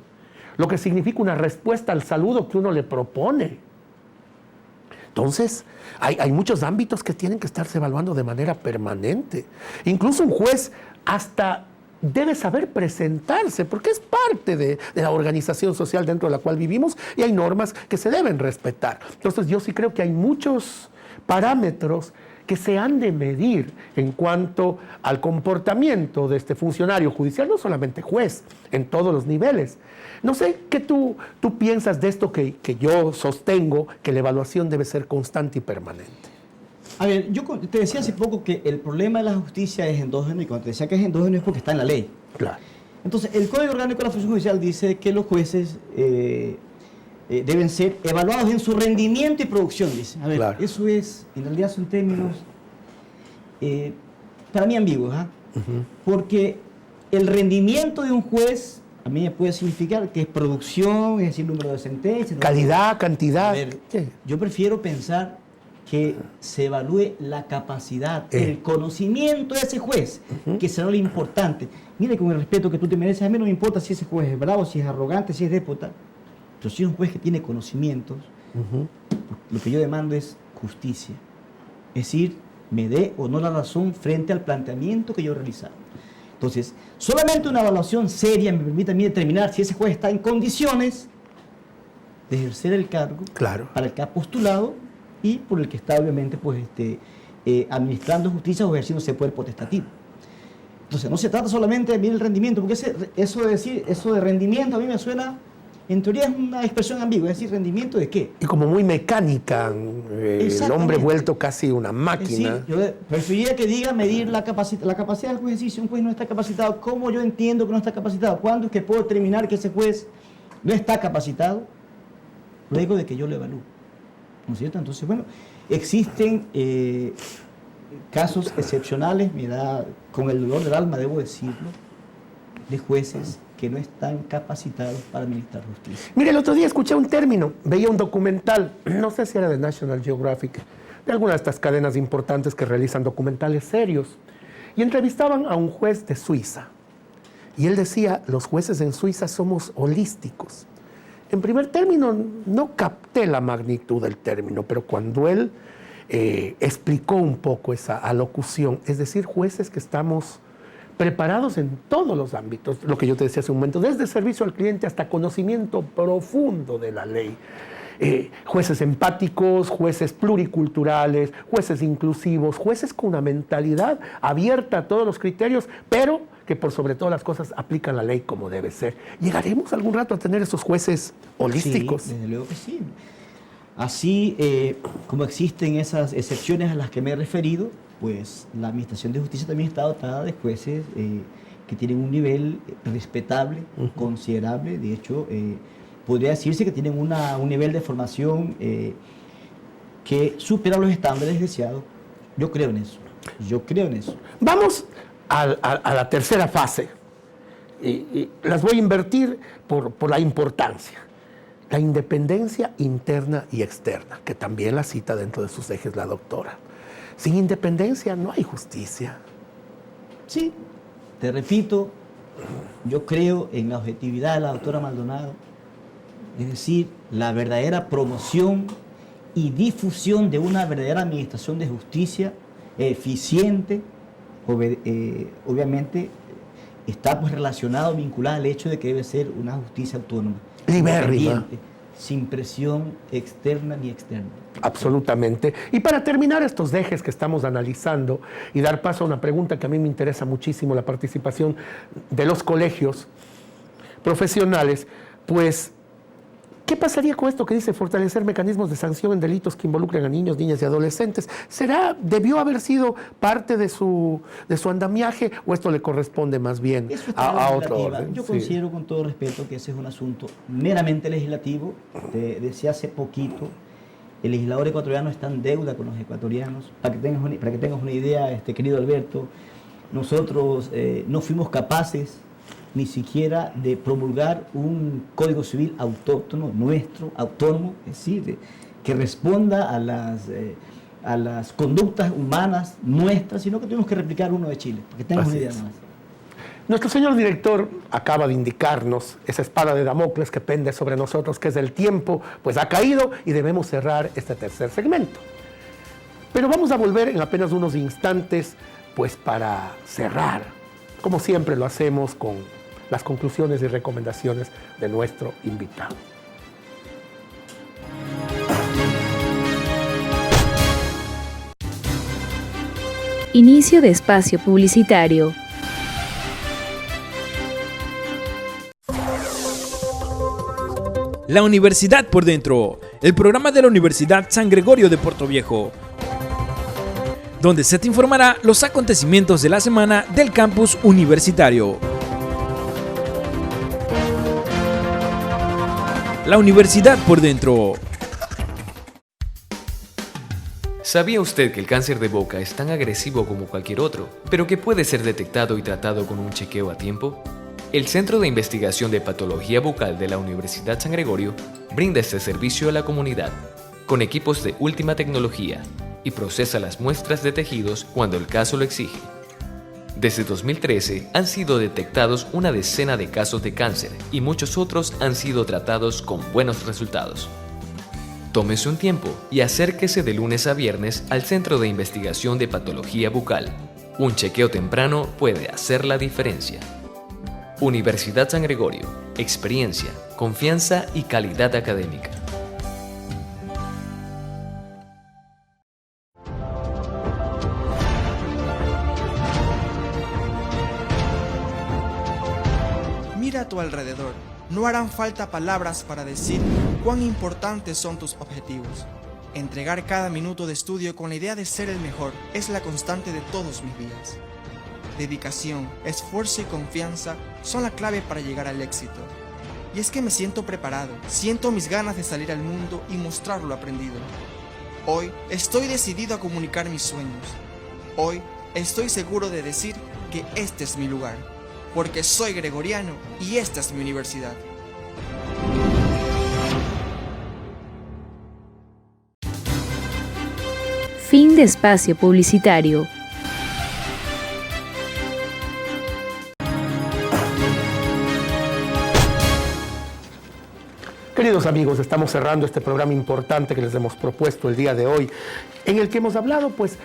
lo que significa una respuesta al saludo que uno le propone. Entonces, hay muchos ámbitos que tienen que estarse evaluando de manera permanente. Incluso un juez hasta debe saber presentarse, porque es parte de la organización social dentro de la cual vivimos y hay normas que se deben respetar. Entonces, yo sí creo que hay muchos parámetros que se han de medir en cuanto al comportamiento de este funcionario judicial, no solamente juez, en todos los niveles. No sé qué tú piensas de esto que yo sostengo, que la evaluación debe ser constante y permanente. A ver, yo te decía hace poco que el problema de la justicia es endógeno, y cuando te decía que es endógeno es porque está en la ley. Claro. Entonces, el Código Orgánico de la Función Judicial dice que los jueces deben ser evaluados en su rendimiento y producción, dice. A ver, claro. Eso es, en realidad son términos para mí ambiguos, ¿eh? Porque el rendimiento de un juez a mí me puede significar que es producción, es decir, número de sentencias. Calidad, cantidad. A ver, yo prefiero pensar que se evalúe la capacidad, el conocimiento de ese juez, que será lo importante. Mire, con el respeto que tú te mereces, a mí no me importa si ese juez es bravo, si es arrogante, si es déspota, pero si es un juez que tiene conocimientos, lo que yo demando es justicia. Es decir, me dé o no la razón frente al planteamiento que yo he realizado. Entonces, solamente una evaluación seria me permite a mí determinar si ese juez está en condiciones de ejercer el cargo para el que ha postulado y por el que está obviamente pues, administrando justicia o ejerciendo ese poder potestativo. Entonces no se trata solamente de medir el rendimiento, porque eso de rendimiento a mí me suena, en teoría es una expresión ambigua, es decir, ¿rendimiento de qué? Y como muy mecánica, el hombre vuelto casi una máquina. Sí, yo preferiría que diga medir la capacidad del juez, si un juez no está capacitado, ¿cómo yo entiendo que no está capacitado? ¿Cuándo es que puedo determinar que ese juez no está capacitado? Luego de que yo lo evalúe. ¿No es cierto? Entonces, bueno, existen casos excepcionales, mira, con el dolor del alma debo decirlo, de jueces que no están capacitados para administrar justicia. Mire, el otro día escuché un término, veía un documental, no sé si era de National Geographic, de alguna de estas cadenas importantes que realizan documentales serios, y entrevistaban a un juez de Suiza. Y él decía, los jueces en Suiza somos holísticos. En primer término, no capté la magnitud del término, pero cuando él explicó un poco esa alocución, es decir, jueces que estamos preparados en todos los ámbitos, lo que yo te decía hace un momento, desde servicio al cliente hasta conocimiento profundo de la ley. Jueces empáticos, jueces pluriculturales, jueces inclusivos, jueces con una mentalidad abierta a todos los criterios, pero que por sobre todas las cosas aplican la ley como debe ser. ¿Llegaremos algún rato a tener esos jueces holísticos? Sí, desde luego que sí. Así como existen esas excepciones a las que me he referido, pues la Administración de Justicia también está dotada de jueces que tienen un nivel respetable, considerable. De hecho, podría decirse que tienen un nivel de formación que supera los estándares deseados. Yo creo en eso. Vamos a la tercera fase. Y las voy a invertir por la importancia. La independencia interna y externa, que también la cita dentro de sus ejes la doctora. Sin independencia no hay justicia. Sí, te repito, yo creo en la objetividad de la doctora Maldonado, es decir, la verdadera promoción y difusión de una verdadera administración de justicia eficiente, obviamente está pues relacionado, vinculado al hecho de que debe ser una justicia autónoma, libérrima, sin presión externa ni externa. Absolutamente. Y para terminar estos ejes que estamos analizando y dar paso a una pregunta que a mí me interesa muchísimo, la participación de los colegios profesionales, pues, ¿qué pasaría con esto que dice fortalecer mecanismos de sanción en delitos que involucren a niños, niñas y adolescentes? ¿Debió haber sido parte de su andamiaje o esto le corresponde más bien a otro orden? Yo considero con todo respeto que ese es un asunto meramente legislativo. Decía hace poquito, el legislador ecuatoriano está en deuda con los ecuatorianos. Para que tengas una idea, querido Alberto, nosotros no fuimos capaces ni siquiera de promulgar un código civil autóctono, nuestro, autónomo, es decir, que responda a las conductas humanas nuestras, sino que tuvimos que replicar uno de Chile, para que tengas una idea más. Nuestro señor director acaba de indicarnos esa espada de Damocles que pende sobre nosotros, que es el tiempo, pues ha caído y debemos cerrar este tercer segmento. Pero vamos a volver en apenas unos instantes, pues para cerrar, como siempre lo hacemos con las conclusiones y recomendaciones de nuestro invitado. Inicio de espacio publicitario. La Universidad por Dentro, el programa de la Universidad San Gregorio de Portoviejo, donde se te informará los acontecimientos de la semana del campus universitario. La Universidad por Dentro. ¿Sabía usted que el cáncer de boca es tan agresivo como cualquier otro, pero que puede ser detectado y tratado con un chequeo a tiempo? El Centro de Investigación de Patología Bucal de la Universidad San Gregorio brinda este servicio a la comunidad, con equipos de última tecnología, y procesa las muestras de tejidos cuando el caso lo exige. Desde 2013 han sido detectados una decena de casos de cáncer y muchos otros han sido tratados con buenos resultados. Tómese un tiempo y acérquese de lunes a viernes al Centro de Investigación de Patología Bucal. Un chequeo temprano puede hacer la diferencia. Universidad San Gregorio, experiencia, confianza y calidad académica. Mira a tu alrededor, no harán falta palabras para decir cuán importantes son tus objetivos. Entregar cada minuto de estudio con la idea de ser el mejor es la constante de todos mis días. Dedicación, esfuerzo y confianza son la clave para llegar al éxito. Y es que me siento preparado, siento mis ganas de salir al mundo y mostrar lo aprendido. Hoy estoy decidido a comunicar mis sueños. Hoy estoy seguro de decir que este es mi lugar, porque soy gregoriano y esta es mi universidad. Fin de espacio publicitario. Queridos amigos, estamos cerrando este programa importante que les hemos propuesto el día de hoy, en el que hemos hablado, pues,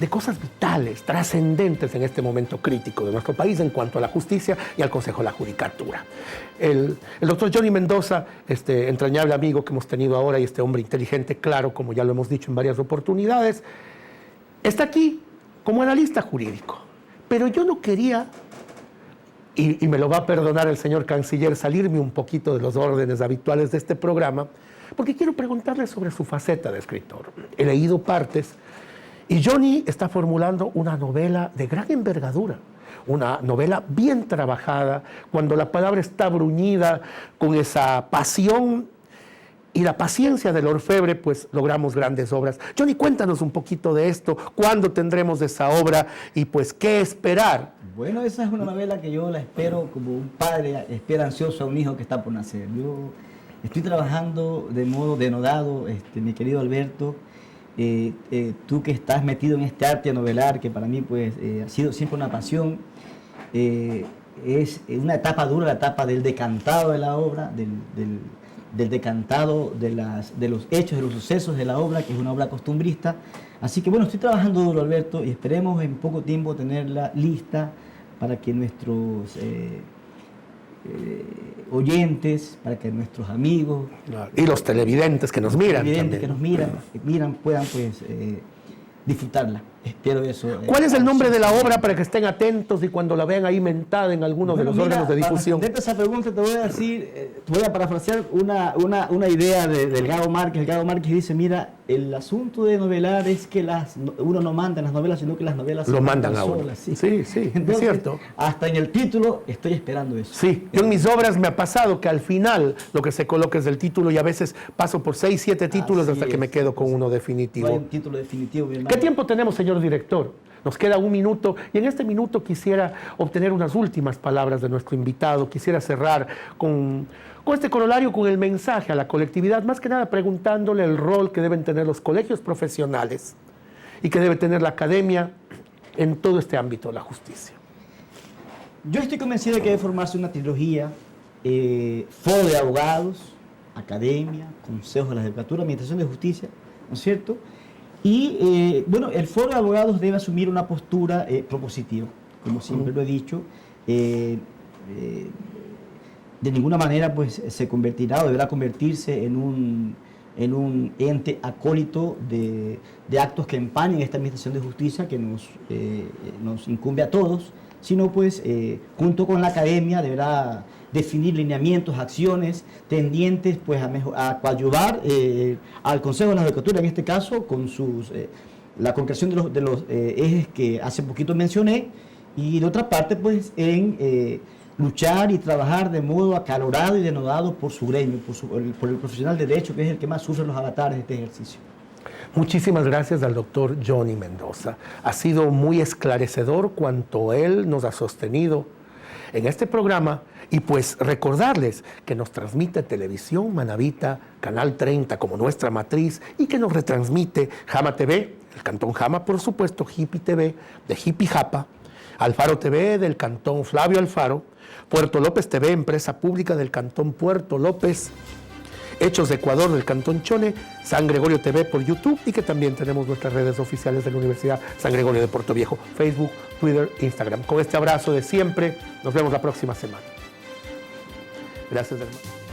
de cosas vitales, trascendentes en este momento crítico de nuestro país en cuanto a la justicia y al Consejo de la Judicatura. El doctor Johnny Mendoza, este entrañable amigo que hemos tenido ahora y este hombre inteligente, claro, como ya lo hemos dicho en varias oportunidades, está aquí como analista jurídico. Pero yo no quería, y me lo va a perdonar el señor canciller, salirme un poquito de los órdenes habituales de este programa, porque quiero preguntarle sobre su faceta de escritor. He leído partes, y Johnny está formulando una novela de gran envergadura, una novela bien trabajada, cuando la palabra está bruñida con esa pasión y la paciencia del orfebre, pues logramos grandes obras. Johnny, cuéntanos un poquito de esto, cuándo tendremos esa obra y pues qué esperar. Bueno, esa es una novela que yo la espero como un padre espera ansioso a un hijo que está por nacer. Yo estoy trabajando de modo denodado, mi querido Alberto. Tú que estás metido en este arte de novelar, que para mí pues ha sido siempre una pasión, es una etapa dura, la etapa del decantado de la obra, del decantado de los hechos, de los sucesos de la obra, que es una obra costumbrista. Así que bueno, estoy trabajando duro, Alberto, y esperemos en poco tiempo tenerla lista para que nuestros oyentes, para que nuestros amigos y los televidentes que nos miran, puedan pues disfrutarla. Espero eso. ¿Cuál es el nombre de la obra para que estén atentos y cuando la vean ahí mentada en alguno de los órganos de difusión? Para esa pregunta te voy a decir, te voy a parafrasear una idea del Gago Márquez. El Gago Márquez dice, mira, el asunto de novelar es que uno no manda en las novelas, sino que las novelas lo mandan a uno. Solas, ¿sí? Sí, entonces, es cierto. Hasta en el título estoy esperando eso. Sí, yo en mis obras me ha pasado que al final lo que se coloca es el título y a veces paso por 6, 7 títulos hasta que me quedo con uno definitivo. No hay un título definitivo, mi hermano. ¿Qué tiempo tenemos, señor director? Nos queda 1 minuto y en este minuto quisiera obtener unas últimas palabras de nuestro invitado. Quisiera cerrar con este corolario, con el mensaje a la colectividad, más que nada preguntándole el rol que deben tener los colegios profesionales y que debe tener la academia en todo este ámbito de la justicia. Yo estoy convencido de que debe formarse una trilogía, foro de abogados, academia, consejos de la judicatura, administración de justicia, ¿no es cierto? Y bueno, el foro de abogados debe asumir una postura propositiva, como siempre lo he dicho. De ninguna manera pues se convertirá o deberá convertirse en un ente acólito de actos que empañen esta administración de justicia que nos incumbe a todos, sino pues junto con la academia deberá definir lineamientos, acciones tendientes pues a coadyuvar al Consejo de la Judicatura, en este caso, con la concreción de los ejes que hace poquito mencioné, y de otra parte pues en luchar y trabajar de modo acalorado y denodado por su gremio, por el profesional de derecho, que es el que más sufre los avatares de este ejercicio. Muchísimas gracias al doctor Johnny Mendoza. Ha sido muy esclarecedor cuanto él nos ha sostenido en este programa y pues recordarles que nos transmite Televisión Manabita, Canal 30 como nuestra matriz y que nos retransmite Jama TV, el Cantón Jama, por supuesto, Jipi TV de Jipi Japa, Alfaro TV del Cantón Flavio Alfaro, Puerto López TV, empresa pública del Cantón Puerto López, Hechos de Ecuador del Cantón Chone, San Gregorio TV por YouTube y que también tenemos nuestras redes oficiales de la Universidad San Gregorio de Puerto Viejo, Facebook, Twitter, Instagram. Con este abrazo de siempre, nos vemos la próxima semana. Gracias, hermano.